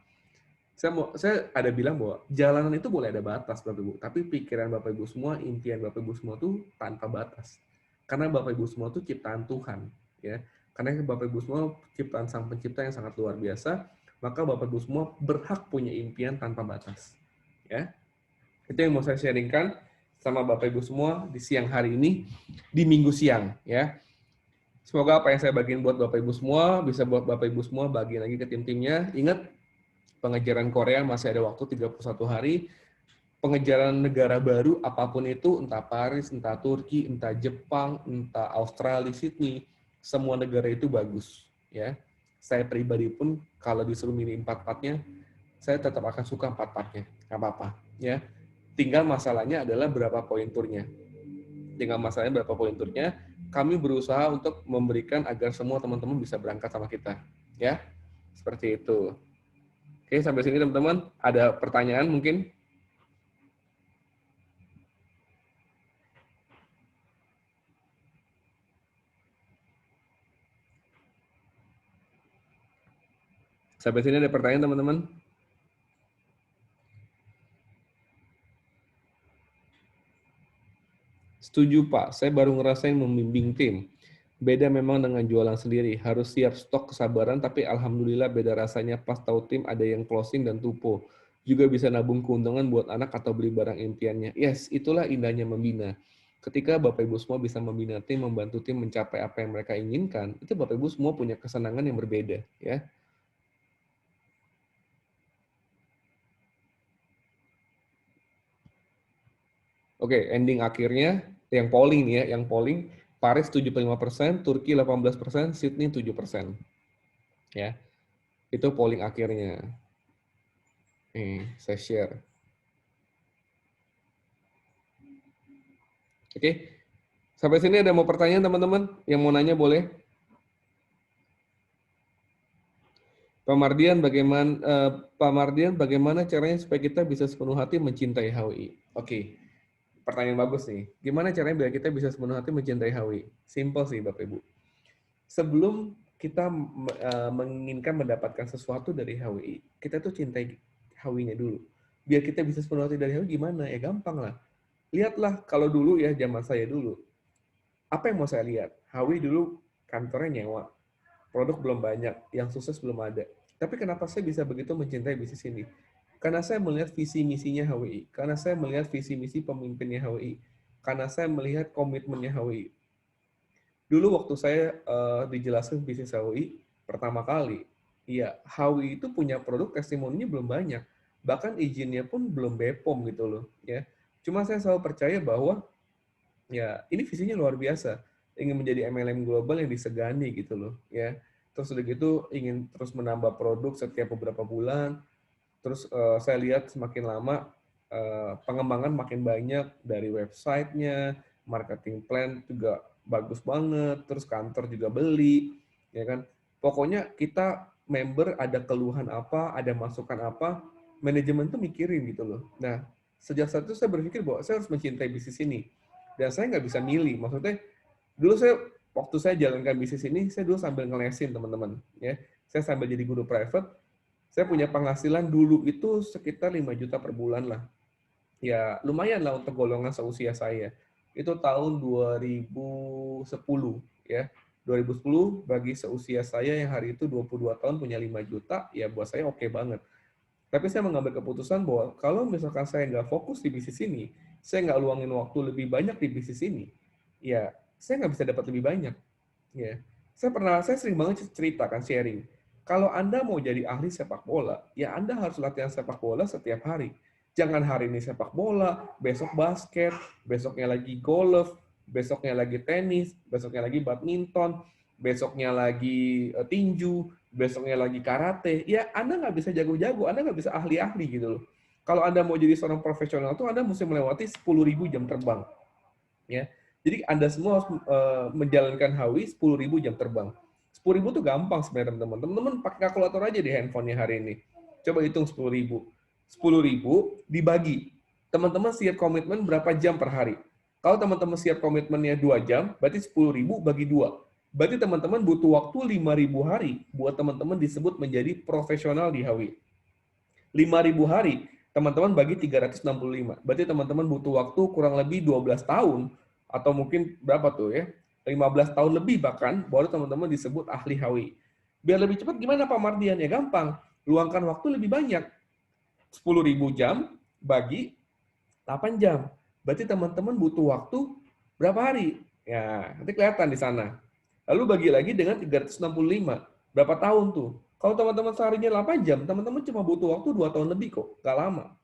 Saya ada bilang bahwa jalanan itu boleh ada batas, Bapak Ibu, tapi pikiran Bapak Ibu semua, impian Bapak Ibu semua tuh tanpa batas. Karena Bapak Ibu semua tuh ciptaan Tuhan, ya. Karena Bapak Ibu semua ciptaan Sang Pencipta yang sangat luar biasa, maka Bapak Ibu semua berhak punya impian tanpa batas. Ya. Itu yang mau saya sharingkan sama Bapak Ibu semua di siang hari ini, di Minggu siang, ya. Semoga apa yang saya bagiin buat Bapak Ibu semua bisa buat Bapak Ibu semua bagiin lagi ke tim-timnya. Ingat, pengejaran Korea masih ada waktu 31 hari. Pengejaran negara baru, apapun itu, entah Paris, entah Turki, entah Jepang, entah Australia, Sydney, semua negara itu bagus. Ya, saya pribadi pun kalau disuruh milih 4-4-nya, saya tetap akan suka 4-4-nya. Nggak apa-apa. Ya, tinggal masalahnya adalah berapa poin turnya. Tinggal masalahnya berapa poin turnya. Kami berusaha untuk memberikan agar semua teman-teman bisa berangkat sama kita. Ya, seperti itu. Oke, sampai sini teman-teman. Ada pertanyaan mungkin? Sampai sini ada pertanyaan teman-teman? Setuju Pak, saya baru ngerasain membimbing tim. Beda memang dengan jualan sendiri, harus siap stok kesabaran, tapi alhamdulillah beda rasanya pas tahu tim ada yang closing dan tupo. Juga bisa nabung keuntungan buat anak atau beli barang impiannya. Yes, itulah indahnya membina. Ketika Bapak Ibu semua bisa membina tim, membantu tim mencapai apa yang mereka inginkan, itu Bapak Ibu semua punya kesenangan yang berbeda, ya. Oke, ending akhirnya yang polling nih ya, yang polling Paris 75%, Turki 18%, Sydney 7%. Ya. Itu polling akhirnya. Nih, saya share. Oke. Sampai sini ada mau pertanyaan teman-teman? Yang mau nanya boleh? Pak Mardian, bagaimana caranya supaya kita bisa sepenuh hati mencintai HWI? Oke, pertanyaan bagus nih. Gimana caranya biar kita bisa sepenuh hati mencintai HWI? Simple sih Bapak Ibu. Sebelum kita menginginkan mendapatkan sesuatu dari HWI, kita tuh cintai HWI-nya dulu. Biar kita bisa sepenuh hati dari HWI gimana? Ya gampang lah. Lihatlah kalau dulu ya, zaman saya dulu. Apa yang mau saya lihat? HWI dulu kantornya nyewa. Produk belum banyak, yang sukses belum ada. Tapi kenapa saya bisa begitu mencintai bisnis ini? Karena saya melihat visi misinya HWI, karena saya melihat visi misi pemimpinnya HWI, karena saya melihat komitmennya HWI. Dulu waktu saya dijelaskan bisnis HWI pertama kali, ya HWI itu punya produk testimoninya belum banyak, bahkan izinnya pun belum BPOM gitu loh, ya. Cuma saya selalu percaya bahwa ya ini visinya luar biasa, ingin menjadi MLM global yang disegani gitu loh, ya. Terus udah gitu ingin terus menambah produk setiap beberapa bulan. Terus saya lihat semakin lama pengembangan makin banyak dari websitenya, marketing plan juga bagus banget, terus kantor juga beli, ya kan. Pokoknya kita member ada keluhan apa, ada masukan apa, manajemen tuh mikirin gitu loh. Nah, sejak saat itu saya berpikir bahwa saya harus mencintai bisnis ini. Dan saya nggak bisa milih, maksudnya dulu saya waktu saya jalankan bisnis ini, saya dulu sambil ngelesin teman-teman, ya. Saya sambil jadi guru private, saya punya penghasilan dulu itu sekitar 5 juta per bulan lah. Ya lumayan lah untuk golongan seusia saya. Itu tahun 2010 ya. 2010 bagi seusia saya yang hari itu 22 tahun punya 5 juta, ya buat saya oke banget. Tapi saya mengambil keputusan bahwa kalau misalkan saya nggak fokus di bisnis ini, saya nggak luangin waktu lebih banyak di bisnis ini, ya saya nggak bisa dapat lebih banyak. Ya, saya sering banget ceritakan sharing. Kalau Anda mau jadi ahli sepak bola, ya Anda harus latihan sepak bola setiap hari. Jangan hari ini sepak bola, besok basket, besoknya lagi golf, besoknya lagi tenis, besoknya lagi badminton, besoknya lagi tinju, besoknya lagi karate. Ya Anda nggak bisa jago-jago, Anda nggak bisa ahli-ahli gitu loh. Kalau Anda mau jadi seorang profesional tuh Anda mesti melewati 10.000 jam terbang. Ya, jadi Anda semua harus menjalankan HWI 10.000 jam terbang. 10.000 tuh gampang sebenarnya teman-teman. Teman-teman pakai kalkulator aja di handphonenya hari ini. Coba hitung 10.000. 10.000 dibagi. Teman-teman siap komitmen berapa jam per hari? Kalau teman-teman siap komitmennya 2 jam, berarti 10.000 bagi 2. Berarti teman-teman butuh waktu 5.000 hari buat teman-teman disebut menjadi profesional di HWI. 5.000 hari, teman-teman bagi 365. Berarti teman-teman butuh waktu kurang lebih 12 tahun, atau mungkin berapa tuh ya, 15 tahun lebih bahkan, baru teman-teman disebut ahli HWI. Biar lebih cepat gimana Pak Mardian? Ya gampang, luangkan waktu lebih banyak. 10.000 jam bagi 8 jam. Berarti teman-teman butuh waktu berapa hari? Ya, nanti kelihatan di sana. Lalu bagi lagi dengan 365. Berapa tahun tuh? Kalau teman-teman seharinya 8 jam, teman-teman cuma butuh waktu 2 tahun lebih kok. Nggak lama.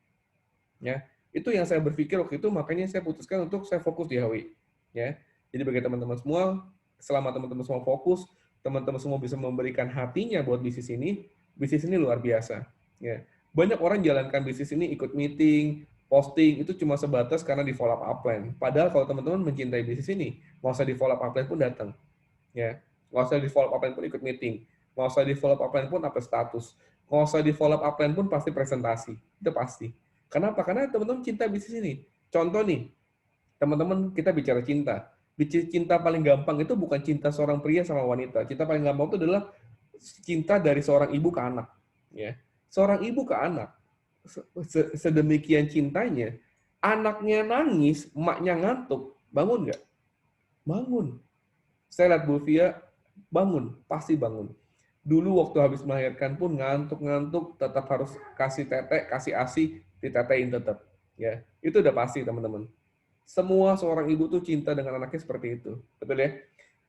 Ya, itu yang saya berpikir waktu itu, makanya saya putuskan untuk saya fokus di HW. Ya, jadi bagi teman-teman semua, selama teman-teman semua fokus, teman-teman semua bisa memberikan hatinya buat bisnis ini luar biasa. Ya, banyak orang jalankan bisnis ini ikut meeting, posting itu cuma sebatas karena di follow up upline. Padahal kalau teman-teman mencintai bisnis ini, mau usah di follow up upline pun datang. Ya, nggak usah di follow up upline pun ikut meeting, nggak usah di follow up upline pun update status, nggak usah di follow up upline pun pasti presentasi, itu pasti. Kenapa? Karena teman-teman cinta bisnis ini. Contoh nih, teman-teman kita bicara cinta. Cinta paling gampang itu bukan cinta seorang pria sama wanita. Cinta paling gampang itu adalah cinta dari seorang ibu ke anak. Ya, seorang ibu ke anak sedemikian cintanya, anaknya nangis, emaknya ngantuk, bangun nggak? Bangun. Saya lihat Bu Fia bangun, pasti bangun. Dulu waktu habis melahirkan pun ngantuk-ngantuk, tetap harus kasih tetek, kasih ASI, ditetein tetap. Ya, itu udah pasti teman-teman. Semua seorang ibu tuh cinta dengan anaknya seperti itu. Betul ya?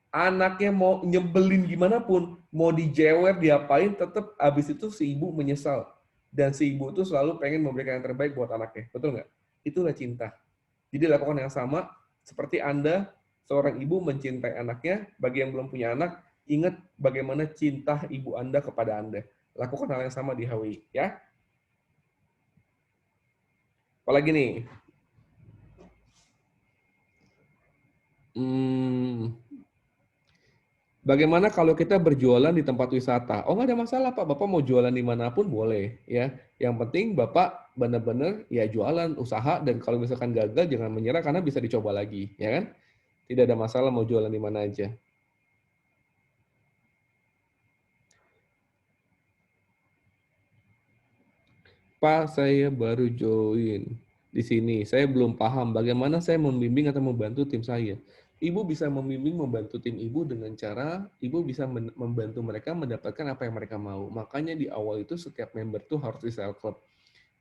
Anaknya mau nyebelin gimana pun, mau dijewer, diapain, tetap abis itu si ibu menyesal. Dan si ibu tuh selalu pengen memberikan yang terbaik buat anaknya. Betul nggak? Itulah cinta. Jadi lakukan yang sama seperti Anda, seorang ibu mencintai anaknya. Bagi yang belum punya anak, ingat bagaimana cinta ibu Anda kepada Anda. Lakukan hal yang sama di HWI. Ya. Apalagi nih? Bagaimana kalau kita berjualan di tempat wisata? Oh, nggak ada masalah, Pak. Bapak mau jualan di manapun boleh, ya. Yang penting Bapak benar-benar ya jualan, usaha, dan kalau misalkan gagal jangan menyerah karena bisa dicoba lagi, ya kan? Tidak ada masalah mau jualan di mana aja. Pak, saya baru join di sini. Saya belum paham bagaimana saya membimbing atau membantu tim saya. Ibu bisa membimbing, membantu tim ibu dengan cara ibu bisa membantu mereka mendapatkan apa yang mereka mau. Makanya di awal itu setiap member tuh harus di sell club.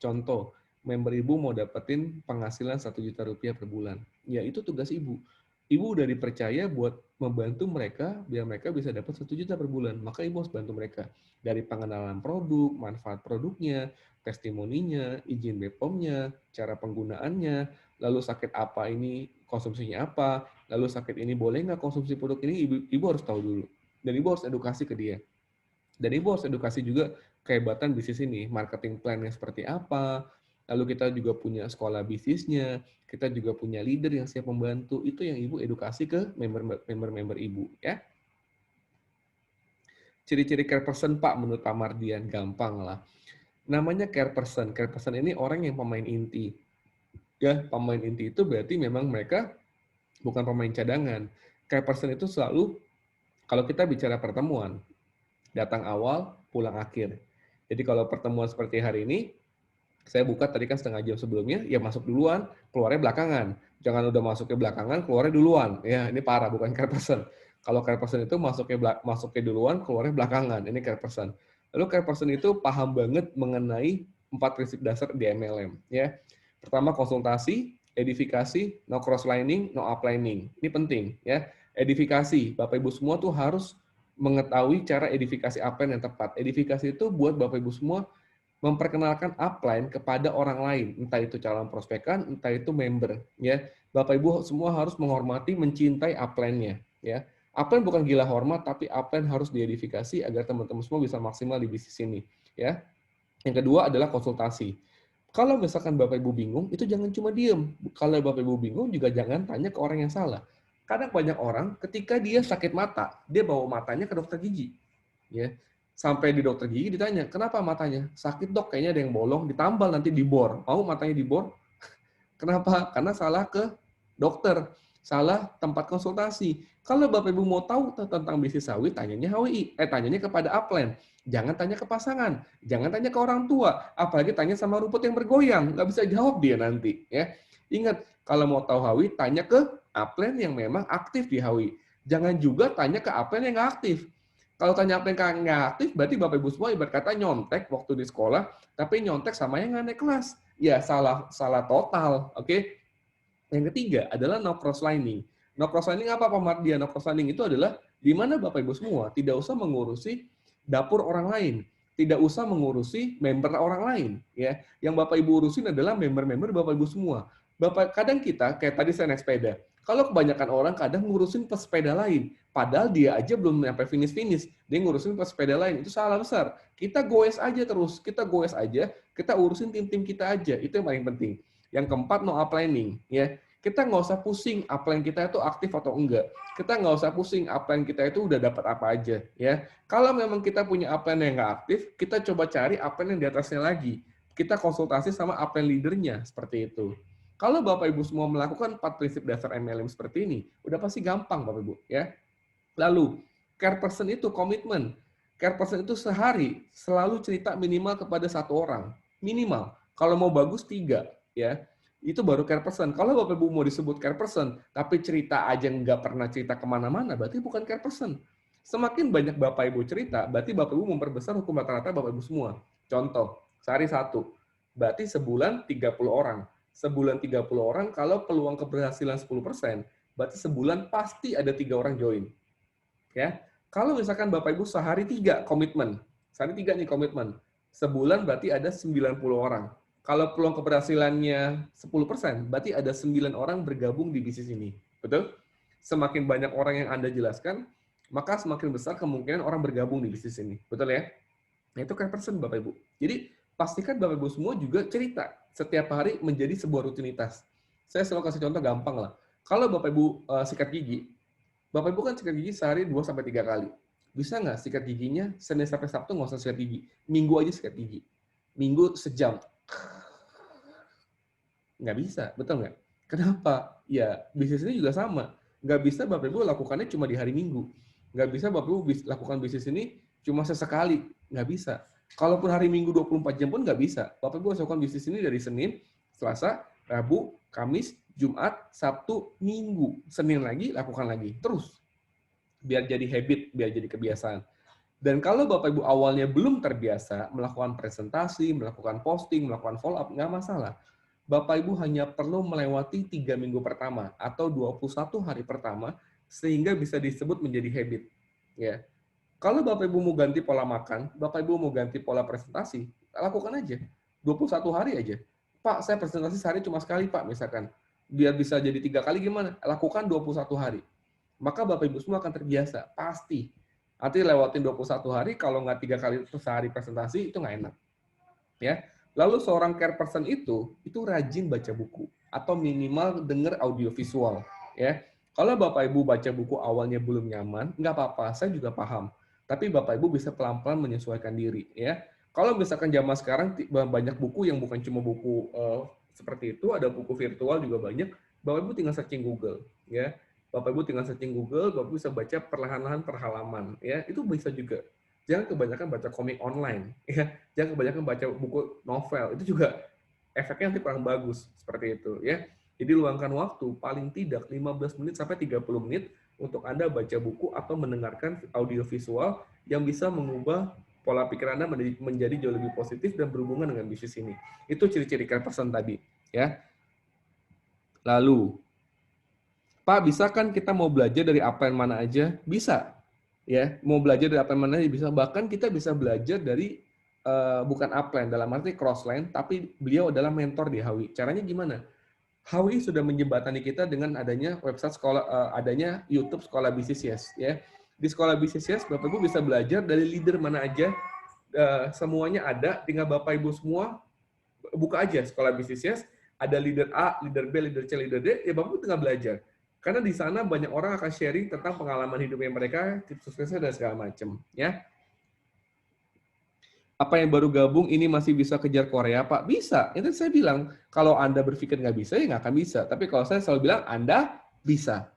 Contoh, member ibu mau dapetin penghasilan 1 juta rupiah per bulan. Ya itu tugas ibu. Ibu udah dipercaya buat membantu mereka biar mereka bisa dapat 1 juta per bulan. Maka ibu harus bantu mereka. Dari pengenalan produk, manfaat produknya, testimoninya, izin BPOM-nya, cara penggunaannya, lalu sakit apa ini, konsumsinya apa, lalu sakit ini boleh nggak konsumsi produk ini, ibu harus tahu dulu. Dan ibu harus edukasi ke dia. Dan ibu harus edukasi juga kehebatan bisnis ini, marketing plan-nya seperti apa, lalu kita juga punya sekolah bisnisnya, kita juga punya leader yang siap membantu, itu yang ibu edukasi ke member-member ibu, ya. Ciri-ciri care person, Pak, menurut Pak Mardian, gampang lah. Namanya care person ini orang yang pemain inti. Ya, pemain inti itu berarti memang mereka bukan pemain cadangan. Care person itu selalu, kalau kita bicara pertemuan, datang awal, pulang akhir. Jadi kalau pertemuan seperti hari ini, saya buka tadi kan setengah jam sebelumnya, ya masuk duluan, keluarnya belakangan. Jangan udah masuknya belakangan, keluarnya duluan. Ya, ini parah, bukan care person. Kalau care person itu masuknya duluan, keluarnya belakangan. Ini care person. Lalu care person itu paham banget mengenai 4 prinsip dasar di MLM. Ya, pertama konsultasi, edifikasi, no crosslining, no uplining. Ini penting. Ya, edifikasi. Bapak Ibu semua tuh harus mengetahui cara edifikasi upline yang tepat. Edifikasi itu buat Bapak Ibu semua memperkenalkan upline kepada orang lain, entah itu calon prospekan, entah itu member, ya. Bapak Ibu semua harus menghormati, mencintai upline-nya, ya. Upline bukan gila hormat, tapi upline harus diedifikasi agar teman-teman semua bisa maksimal di bisnis ini, ya. Yang kedua adalah konsultasi. Kalau misalkan Bapak Ibu bingung, itu jangan cuma diem. Kalau Bapak Ibu bingung, juga jangan tanya ke orang yang salah. Kadang banyak orang ketika dia sakit mata, dia bawa matanya ke dokter gigi, ya. Sampai di dokter gigi ditanya, kenapa matanya? Sakit dok, kayaknya ada yang bolong, ditambal nanti dibor. Mau matanya dibor? Kenapa? Karena salah ke dokter, salah tempat konsultasi. Kalau Bapak Ibu mau tahu tentang bisnis sawit, tanyanya HWI, tanyanya kepada upline. Jangan tanya ke pasangan, jangan tanya ke orang tua, apalagi tanya sama rumput yang bergoyang, nggak bisa jawab dia nanti. Ya, ingat kalau mau tahu HWI, tanya ke upline yang memang aktif di HWI. Jangan juga tanya ke upline yang nggak aktif. Kalau tanya apa yang nggak aktif, berarti Bapak Ibu semua ibarat kata nyontek waktu di sekolah, tapi nyontek sama yang nggak naik kelas. Ya, salah total. Oke. Yang ketiga adalah no crosslining. No crosslining apa Pak Mardia? No crosslining itu adalah di mana Bapak Ibu semua tidak usah mengurusi dapur orang lain, tidak usah mengurusi member orang lain, ya. Yang Bapak Ibu urusin adalah member-member Bapak Ibu semua. Kadang kita kayak tadi saya naik sepeda. Kalau kebanyakan orang kadang ngurusin pesepeda lain, padahal dia aja belum sampai finish, dia ngurusin pesepeda lain, itu salah besar. Kita goes aja terus, kita urusin tim-tim kita aja, itu yang paling penting. Yang keempat, no uplining, ya. Kita nggak usah pusing upline kita itu aktif atau enggak. Kita nggak usah pusing upline kita itu udah dapat apa aja, ya. Kalau memang kita punya upline yang nggak aktif, kita coba cari upline yang di atasnya lagi. Kita konsultasi sama upline leadernya, seperti itu. Kalau Bapak Ibu semua melakukan 4 prinsip dasar MLM seperti ini, udah pasti gampang Bapak Ibu, ya. Lalu, care person itu komitmen. Care person itu sehari selalu cerita minimal kepada 1 orang. Minimal. Kalau mau bagus 3, ya. Itu baru care person. Kalau Bapak Ibu mau disebut care person, tapi cerita aja nggak pernah cerita kemana-mana, berarti bukan care person. Semakin banyak Bapak Ibu cerita, berarti Bapak Ibu memperbesar hukum rata-rata Bapak Ibu semua. Contoh, sehari 1. Berarti sebulan 30 orang. sebulan 30 orang, kalau peluang keberhasilan 10%, berarti sebulan pasti ada 3 orang join. Ya. Kalau misalkan Bapak Ibu sehari 3 komitmen, sehari 3 nih komitmen, sebulan berarti ada 90 orang. Kalau peluang keberhasilannya 10%, berarti ada 9 orang bergabung di bisnis ini. Betul? Semakin banyak orang yang Anda jelaskan, maka semakin besar kemungkinan orang bergabung di bisnis ini. Betul ya? Nah, itu care person Bapak Ibu. Jadi, pastikan Bapak Ibu semua juga cerita setiap hari menjadi sebuah rutinitas. Saya selalu kasih contoh gampang lah. Kalau Bapak Ibu sikat gigi, Bapak Ibu kan sikat gigi sehari 2-3 kali. Bisa nggak sikat giginya Senin sampai Sabtu nggak usah sikat gigi? Minggu aja sikat gigi. Minggu sejam. Nggak bisa, betul nggak? Kenapa? Ya, bisnis ini juga sama. Nggak bisa Bapak Ibu lakukannya cuma di hari Minggu. Nggak bisa Bapak Ibu lakukan bisnis ini cuma sesekali. Nggak bisa. Kalaupun hari Minggu 24 jam pun nggak bisa. Bapak Ibu harus lakukan bisnis ini dari Senin, Selasa, Rabu, Kamis, Jumat, Sabtu, Minggu. Senin lagi, lakukan lagi. Terus. Biar jadi habit, biar jadi kebiasaan. Dan kalau Bapak Ibu awalnya belum terbiasa melakukan presentasi, melakukan posting, melakukan follow up, nggak masalah. Bapak Ibu hanya perlu melewati 3 minggu pertama atau 21 hari pertama sehingga bisa disebut menjadi habit. Ya. Kalau Bapak Ibu mau ganti pola makan, Bapak Ibu mau ganti pola presentasi, lakukan aja. 21 hari aja. Pak, saya presentasi sehari cuma sekali, Pak, misalkan. Biar bisa jadi 3 kali gimana? Lakukan 21 hari. Maka Bapak Ibu semua akan terbiasa, pasti. Nanti lewatin 21 hari, kalau nggak 3 kali sehari presentasi, itu nggak enak. Ya. Lalu seorang care person itu rajin baca buku atau minimal dengar audio visual. Ya. Kalau Bapak Ibu baca buku awalnya belum nyaman, nggak apa-apa, saya juga paham. Tapi Bapak Ibu bisa pelan-pelan menyesuaikan diri. Ya. Kalau misalkan zaman sekarang banyak buku yang bukan cuma buku seperti itu, ada buku virtual juga banyak. Bapak Ibu tinggal searching Google. Ya. Bapak Ibu tinggal searching Google, Bapak Ibu bisa baca perlahan-lahan per halaman. Ya, itu bisa juga. Jangan kebanyakan baca komik online, ya. Jangan kebanyakan baca buku novel, itu juga efeknya nanti kurang bagus seperti itu, ya. Jadi luangkan waktu paling tidak 15 menit sampai 30 menit untuk Anda baca buku atau mendengarkan audio visual yang bisa mengubah pola pikir Anda menjadi jauh lebih positif dan berhubungan dengan bisnis ini. Itu ciri-ciri care person tadi, ya. Lalu, Pak, bisa kan kita mau belajar dari apa yang mana aja? Bisa. Ya, mau belajar dari apa yang mana aja bisa. Bahkan kita bisa belajar dari bukan upline, dalam arti crossline, tapi beliau adalah mentor di HWI. Caranya gimana? HWI sudah menjembatani kita dengan adanya website sekolah, adanya YouTube Sekolah Bisnis Yes. Ya. Di Sekolah Bisnis Yes, Bapak Ibu bisa belajar dari leader mana aja, semuanya ada, tinggal Bapak Ibu semua buka aja Sekolah Bisnis Yes, ada leader A, leader B, leader C, leader D, ya Bapak Ibu tinggal belajar. Karena di sana banyak orang akan sharing tentang pengalaman hidupnya mereka, tips suksesnya dan segala macam, ya. Apa yang baru gabung ini masih bisa kejar Korea, Pak? Bisa. Itu saya bilang, kalau Anda berpikir nggak bisa, ya nggak akan bisa. Tapi kalau saya selalu bilang, Anda bisa.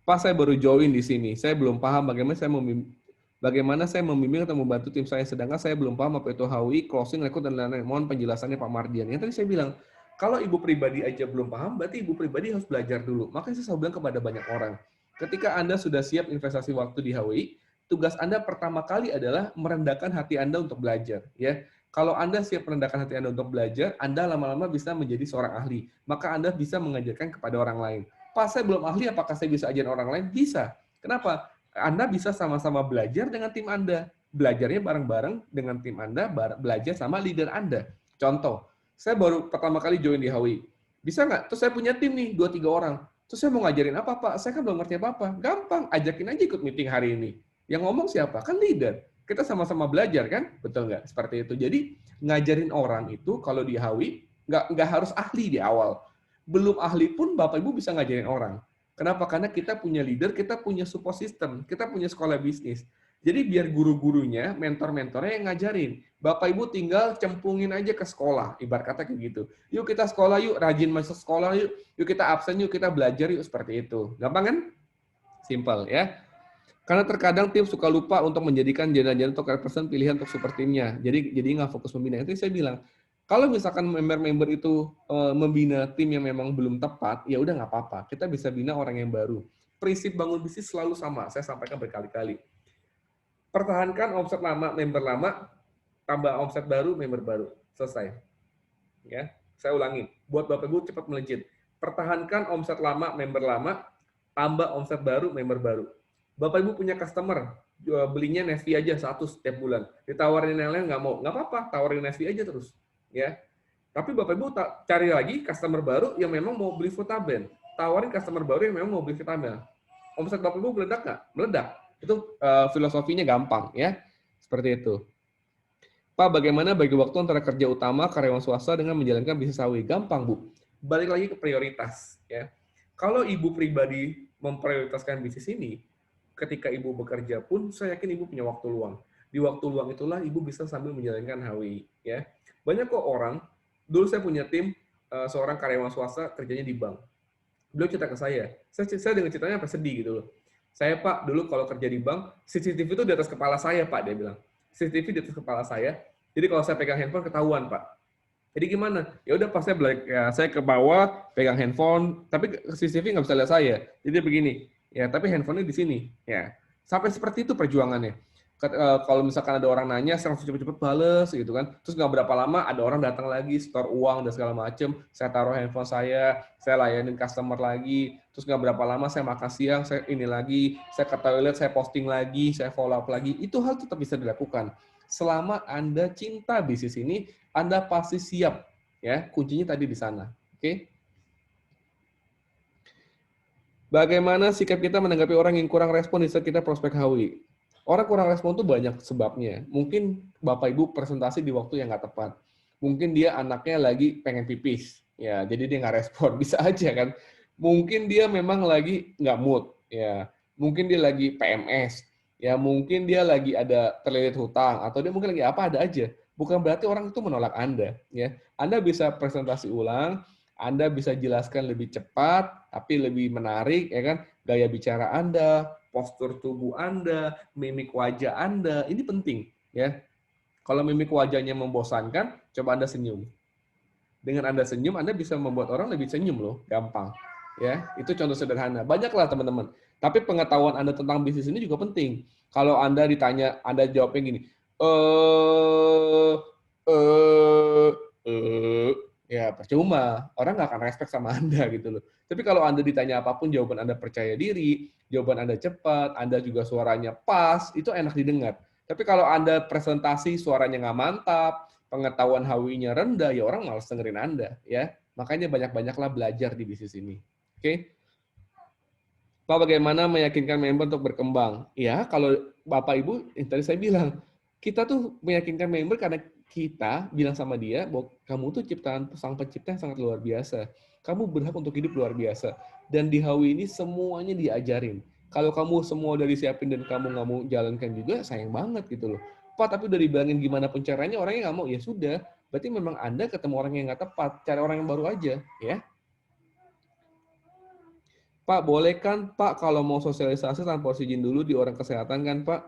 Pak, saya baru join di sini. Saya belum paham bagaimana saya membimbing atau membantu tim saya. Sedangkan saya belum paham apa itu HWI, closing, rekrut, dan lain-lain. Mohon penjelasannya Pak Mardian. Yang tadi saya bilang, kalau ibu pribadi aja belum paham, berarti ibu pribadi harus belajar dulu. Makanya saya selalu bilang kepada banyak orang, ketika Anda sudah siap investasi waktu di HWI, tugas Anda pertama kali adalah merendahkan hati Anda untuk belajar. Ya, kalau Anda siap merendahkan hati Anda untuk belajar, Anda lama-lama bisa menjadi seorang ahli. Maka Anda bisa mengajarkan kepada orang lain. Pak, saya belum ahli, apakah saya bisa ajarin orang lain? Bisa. Kenapa? Anda bisa sama-sama belajar dengan tim Anda. Belajarnya bareng-bareng dengan tim Anda, belajar sama leader Anda. Contoh, saya baru pertama kali join di HWI. Bisa nggak? Terus saya punya tim nih, 2-3 orang. Terus saya mau ngajarin apa, Pak? Saya kan belum ngerti apa-apa. Gampang, ajakin aja ikut meeting hari ini. Yang ngomong siapa? Kan leader. Kita sama-sama belajar kan? Betul nggak? Seperti itu. Jadi ngajarin orang itu kalau di HWI nggak harus ahli di awal. Belum ahli pun Bapak Ibu bisa ngajarin orang. Kenapa? Karena kita punya leader, kita punya support system, kita punya sekolah bisnis. Jadi biar guru-gurunya, mentor-mentornya yang ngajarin. Bapak Ibu tinggal cemplungin aja ke sekolah, ibarat kata kayak gitu. Yuk kita sekolah yuk, rajin masuk sekolah yuk, yuk kita absen yuk, kita belajar yuk, seperti itu. Gampang kan? Simple ya. Karena terkadang tim suka lupa untuk menjadikan janda-janda atau care person pilihan untuk super timnya. Jadi nggak fokus membina. Itu saya bilang, kalau misalkan member-member itu membina tim yang memang belum tepat, ya udah nggak apa-apa. Kita bisa bina orang yang baru. Prinsip bangun bisnis selalu sama. Saya sampaikan berkali-kali. Pertahankan omset lama, member lama, tambah omset baru, member baru. Selesai. Ya. Saya ulangi, buat Bapak Ibu cepat melejit. Pertahankan omset lama, member lama, tambah omset baru, member baru. Bapak Ibu punya customer, belinya Nesvi aja satu setiap bulan. Ditawarin yang lain nggak mau, nggak apa-apa, tawarin Nesvi aja terus. Ya. Tapi Bapak Ibu cari lagi customer baru yang memang mau beli Vitaben. Tawarin customer baru yang memang mau beli Vitaben. Omset Bapak Ibu meledak nggak? Meledak. Itu filosofinya gampang ya. Seperti itu. Pak, bagaimana bagi waktu antara kerja utama karyawan swasta dengan menjalankan bisnis sawi? Gampang, Bu. Balik lagi ke prioritas ya. Kalau Ibu pribadi memprioritaskan bisnis ini, ketika Ibu bekerja pun saya yakin Ibu punya waktu luang. Di waktu luang itulah Ibu bisa sambil menjalankan HWI ya. Banyak kok orang, dulu saya punya tim seorang karyawan swasta kerjanya di bank. Beliau cerita ke saya dengan ceritanya sampai sedih gitu loh. Saya Pak, dulu kalau kerja di bank, CCTV itu di atas kepala saya Pak, dia bilang. CCTV di atas kepala saya, jadi kalau saya pegang handphone ketahuan Pak. Jadi gimana? Ya udah pas saya balik, ya, saya ke bawah pegang handphone, tapi CCTV nggak bisa lihat saya. Jadi begini, ya tapi handphonenya di sini, ya. Sampai seperti itu perjuangannya. Kalau misalkan ada orang nanya, saya langsung cepet-cepet bales gitu kan. Terus nggak berapa lama ada orang datang lagi, store uang dan segala macem. Saya taruh handphone saya layanin customer lagi. Terus nggak berapa lama saya makan siang, saya ini lagi, saya ke toilet, saya posting lagi, saya follow up lagi. Itu hal tetap bisa dilakukan. Selama Anda cinta bisnis ini, Anda pasti siap. Ya, kuncinya tadi di sana. Oke? Bagaimana sikap kita menanggapi orang yang kurang respon di saat kita prospek HWI? Orang kurang respon itu banyak sebabnya. Mungkin Bapak Ibu presentasi di waktu yang nggak tepat. Mungkin dia anaknya lagi pengen pipis. Ya, jadi dia nggak respon. Bisa aja kan. Mungkin dia memang lagi nggak mood. Ya, mungkin dia lagi PMS. Ya, mungkin dia lagi ada terlilit hutang. Atau dia mungkin lagi apa, ada aja. Bukan berarti orang itu menolak Anda. Ya, Anda bisa presentasi ulang, Anda bisa jelaskan lebih cepat, tapi lebih menarik, ya kan? Gaya bicara Anda, postur tubuh Anda, mimik wajah Anda, ini penting ya. Kalau mimik wajahnya membosankan, coba Anda senyum. Dengan Anda senyum, Anda bisa membuat orang lebih senyum loh, gampang. Ya, itu contoh sederhana. Banyaklah teman-teman. Tapi pengetahuan Anda tentang bisnis ini juga penting. Kalau Anda ditanya, Anda jawabnya gini, eh, eh, ya percuma. Orang nggak akan respect sama Anda gitu loh. Tapi kalau Anda ditanya apapun, jawaban Anda percaya diri, jawaban Anda cepat, Anda juga suaranya pas, itu enak didengar. Tapi kalau Anda presentasi suaranya nggak mantap, pengetahuan HWI-nya rendah, ya orang malas dengerin Anda. Ya, makanya banyak-banyaklah belajar di bisnis ini. Oke? Pak, bagaimana meyakinkan member untuk berkembang? Ya, kalau Bapak Ibu, tadi saya bilang, kita tuh meyakinkan member karena kita bilang sama dia bahwa kamu tuh ciptaan sang pencipta yang sangat luar biasa. Kamu berhak untuk hidup luar biasa. Dan di HW ini semuanya diajarin. Kalau kamu semua udah disiapin dan kamu nggak mau jalankan juga, sayang banget gitu loh. Pak, tapi udah dibilangin gimana pun caranya, orangnya nggak mau. Ya sudah, berarti memang Anda ketemu orang yang nggak tepat. Cari orang yang baru aja, ya. Pak, boleh kan Pak kalau mau sosialisasi tanpa harus izin dulu di orang kesehatan kan Pak?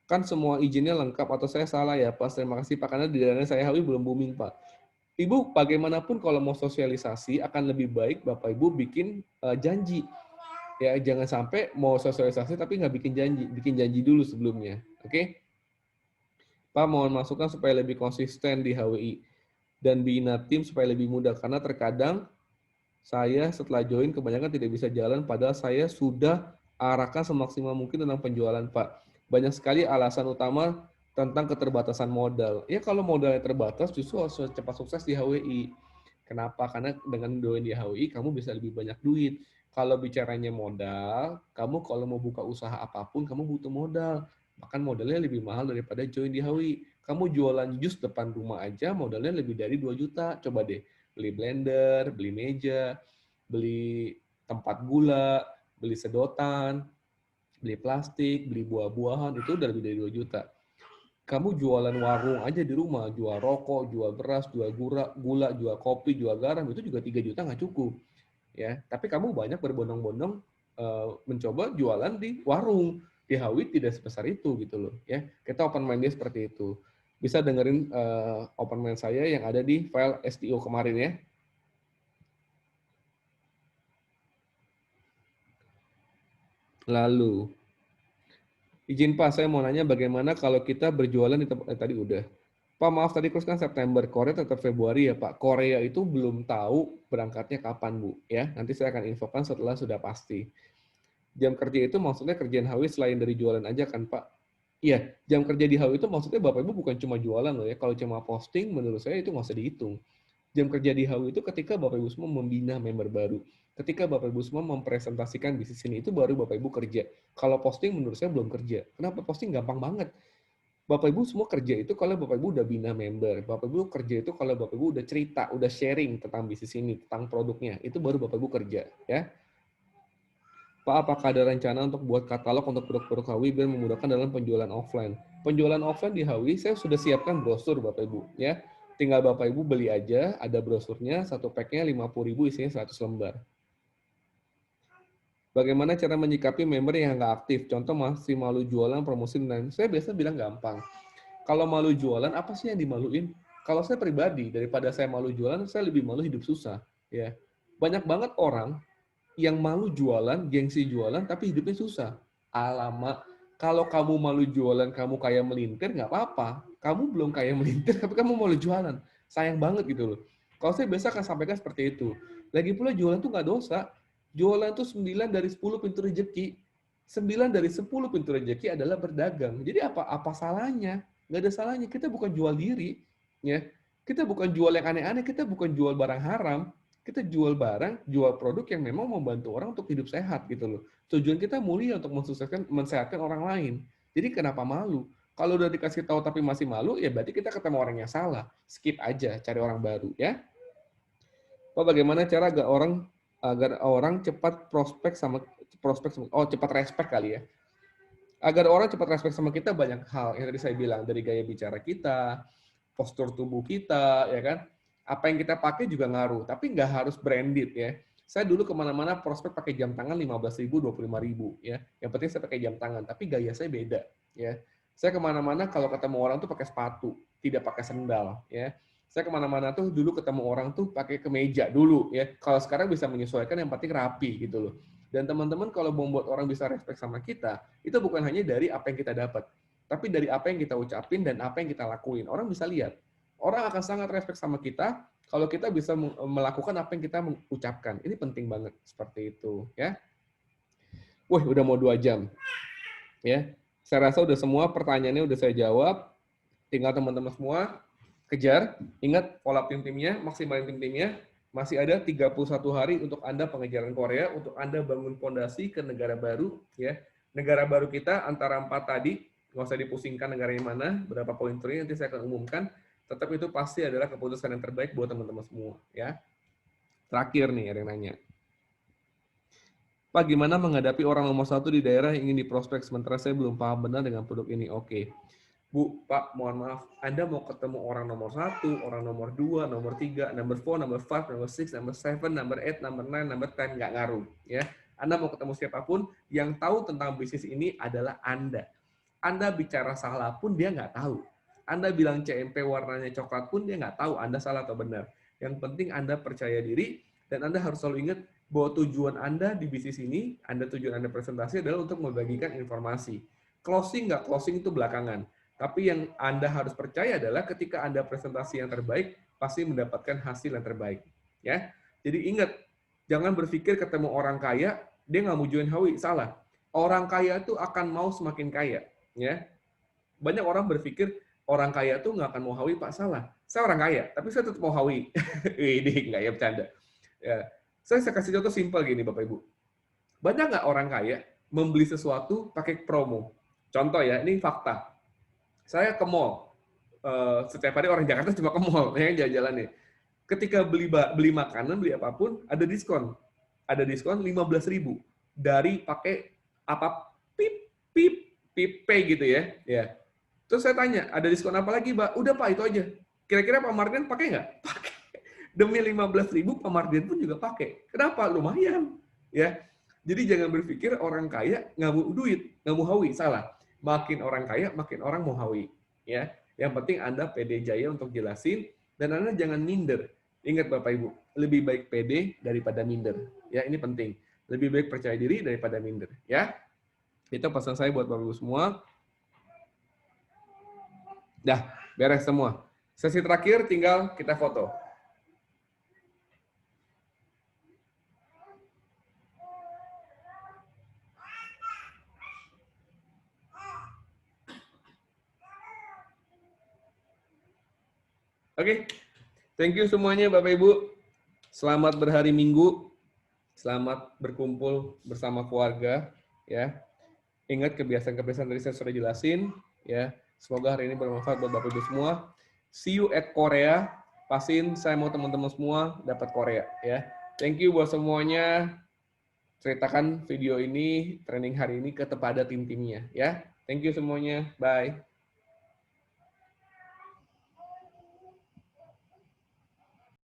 Kan semua izinnya lengkap atau saya salah ya Pak? Terima kasih Pak, karena di dana saya HW belum booming Pak. Ibu, bagaimanapun kalau mau sosialisasi akan lebih baik Bapak Ibu bikin janji. Ya, jangan sampai mau sosialisasi tapi nggak bikin janji dulu sebelumnya. Oke? Pak, mohon masukan supaya lebih konsisten di HWI dan bina tim supaya lebih mudah karena terkadang saya setelah join kebanyakan tidak bisa jalan padahal saya sudah arahkan semaksimal mungkin tentang penjualan Pak. Banyak sekali alasan utama tentang keterbatasan modal. Ya kalau modalnya terbatas justru harus cepat sukses di HWI. Kenapa? Karena dengan join di HWI kamu bisa lebih banyak duit. Kalau bicaranya modal, kamu kalau mau buka usaha apapun kamu butuh modal. Bahkan modalnya lebih mahal daripada join di HWI. Kamu jualan jus depan rumah aja modalnya lebih dari 2 juta. Coba deh beli blender, beli meja, beli tempat gula, beli sedotan, beli plastik, beli buah-buahan, itu udah lebih dari 2 juta. Kamu jualan warung aja di rumah, jual rokok, jual beras, jual gula, jual kopi, jual garam, itu juga 3 juta nggak cukup. Ya, tapi kamu banyak berbondong-bondong mencoba jualan di warung. Di Hawit tidak sebesar itu gitu loh. Ya, kita open mind dia seperti itu. Bisa dengerin open mind saya yang ada di file STO kemarin ya. Lalu, izin Pak, saya mau nanya bagaimana kalau kita berjualan di tempat tadi udah. Pak, maaf tadi kurs kan September, Korea tetap Februari ya Pak. Korea itu belum tahu berangkatnya kapan Bu, ya. Nanti saya akan infokan setelah sudah pasti. Jam kerja itu maksudnya kerjaan HW selain dari jualan aja kan Pak? Iya, jam kerja di HW itu maksudnya Bapak Ibu bukan cuma jualan loh ya. Kalau cuma posting menurut saya itu nggak usah dihitung. Jam kerja di HW itu ketika Bapak Ibu semua membina member baru. Ketika Bapak Ibu semua mempresentasikan bisnis ini, itu baru Bapak Ibu kerja. Kalau posting menurut saya belum kerja. Kenapa? Posting gampang banget. Bapak Ibu semua kerja itu kalau Bapak Ibu udah bina member. Bapak Ibu kerja itu kalau Bapak Ibu udah cerita, udah sharing tentang bisnis ini, tentang produknya. Itu baru Bapak Ibu kerja, ya. Pak, apakah ada rencana untuk buat katalog untuk produk-produk HW biar memudahkan dalam penjualan offline? Penjualan offline di HW saya sudah siapkan brosur Bapak Ibu, ya. Tinggal Bapak Ibu beli aja, ada brosurnya, satu packnya 50.000 isinya 100 lembar. Bagaimana cara menyikapi member yang nggak aktif? Contoh masih malu jualan promosi dan saya biasa bilang gampang. Kalau malu jualan, apa sih yang dimaluin? Kalau saya pribadi, daripada saya malu jualan, saya lebih malu hidup susah. Ya, banyak banget orang yang malu jualan, gengsi jualan, tapi hidupnya susah. Alamak, kalau kamu malu jualan, kamu kaya melintir, nggak apa-apa. Kamu belum kaya melintir, tapi kamu malu jualan. Sayang banget gitu loh. Kalau saya biasa akan sampaikan seperti itu. Lagi pula jualan tuh nggak dosa. Jualan tuh 9 dari 10 pintu rezeki. 9 dari 10 pintu rezeki adalah berdagang. Jadi apa salahnya? Nggak ada salahnya. Kita bukan jual diri. Ya. Kita bukan jual yang aneh-aneh. Kita bukan jual barang haram. Kita jual barang, jual produk yang memang membantu orang untuk hidup sehat gitu loh. Tujuan kita mulia untuk mensehatkan orang lain. Jadi kenapa malu? Kalau udah dikasih tahu tapi masih malu, ya berarti kita ketemu orang yang salah. Skip aja, cari orang baru ya. Pak, bagaimana cara agar orang cepat cepat respect kali ya. Agar orang cepat respect sama kita banyak hal yang tadi saya bilang, dari gaya bicara kita, postur tubuh kita, ya kan? Apa yang kita pakai juga ngaruh, tapi nggak harus branded ya. Saya dulu kemana-mana prospek pakai jam tangan 15.000, 25.000 ya. Yang penting saya pakai jam tangan, tapi gaya saya beda ya. Saya kemana-mana kalau ketemu orang tuh pakai sepatu, tidak pakai sendal ya. Saya kemana-mana tuh dulu ketemu orang tuh pakai kemeja dulu ya. Kalau sekarang bisa menyesuaikan, yang penting rapi gitu loh. Dan teman-teman kalau membuat orang bisa respect sama kita, itu bukan hanya dari apa yang kita dapat, tapi dari apa yang kita ucapin dan apa yang kita lakuin. Orang bisa lihat. Orang akan sangat respect sama kita kalau kita bisa melakukan apa yang kita ucapkan. Ini penting banget seperti itu, ya. Wah, udah mau 2 jam. Ya. Saya rasa udah semua pertanyaannya udah saya jawab. Tinggal teman-teman semua kejar. Ingat follow up tim-timnya, maksimalin tim-timnya. Masih ada 31 hari untuk Anda pengejaran Korea, untuk Anda bangun fondasi ke negara baru, ya. Negara baru kita antara 4 tadi, nggak usah dipusingkan negaranya mana, berapa poin teri, nanti saya akan umumkan. Tetap itu pasti adalah keputusan yang terbaik buat teman-teman semua, ya. Terakhir nih, ada yang nanya. Pak, gimana menghadapi orang nomor 1 di daerah yang ingin diprospek, sementara saya belum paham benar dengan produk ini? Oke. Bu, Pak, mohon maaf, Anda mau ketemu orang nomor 1, orang nomor 2, nomor 3, number 4, number 5, number 6, number 7, number 8, number 9, number 10, nggak ngaruh. Ya. Anda mau ketemu siapapun, yang tahu tentang bisnis ini adalah Anda. Anda bicara salah pun dia nggak tahu. Anda bilang CMP warnanya coklat pun dia nggak tahu Anda salah atau benar. Yang penting Anda percaya diri, dan Anda harus selalu ingat bahwa tujuan Anda di bisnis ini, tujuan Anda presentasi adalah untuk membagikan informasi. Closing nggak closing itu belakangan. Tapi yang Anda harus percaya adalah ketika Anda presentasi yang terbaik, pasti mendapatkan hasil yang terbaik. Ya, jadi ingat, jangan berpikir ketemu orang kaya, dia nggak mau join HW. Salah. Orang kaya itu akan mau semakin kaya. Ya, banyak orang berpikir orang kaya tuh nggak akan mau HW, Pak. Salah. Saya orang kaya, tapi saya tetap mau HW. Ini nggak ya, bercanda. Ya, saya kasih contoh simpel gini, Bapak Ibu. Banyak nggak orang kaya membeli sesuatu pakai promo? Contoh ya, ini fakta. Saya ke mall. Setiap hari orang Jakarta cuma ke mall, ya jalan-jalan nih. Ketika beli makanan, beli apapun, ada diskon. Ada diskon 15.000 dari pakai apa pip pay gitu ya. Ya. Terus saya tanya, ada diskon apa lagi, Mbak? Udah, Pak, itu aja. Kira-kira Pak Mardian pakai nggak? Pakai. Demi 15.000 Pak Mardian pun juga pakai. Kenapa? Lumayan. Ya. Jadi jangan berpikir orang kaya nggak mau duit, nggak mau hawi. Salah. Makin orang kaya, makin orang mau hawi. Ya. Yang penting Anda pede jaya untuk jelasin, dan Anda jangan minder. Ingat Bapak Ibu, lebih baik pede daripada minder. Ya, ini penting. Lebih baik percaya diri daripada minder. Ya. Itu pesan saya buat Bapak Ibu semua. Dah, Beres semua. Sesi terakhir tinggal kita foto. Oke, thank you semuanya Bapak Ibu. Selamat berhari Minggu. Selamat berkumpul bersama keluarga. Ya, ingat kebiasaan-kebiasaan tadi saya sudah jelasin. Ya, semoga hari ini bermanfaat buat Bapak Ibu semua. See you at Korea. Pastiin saya mau teman-teman semua dapat Korea. Ya, thank you buat semuanya. Ceritakan video ini, training hari ini kepada tim-timnya. Ya, thank you semuanya. Bye.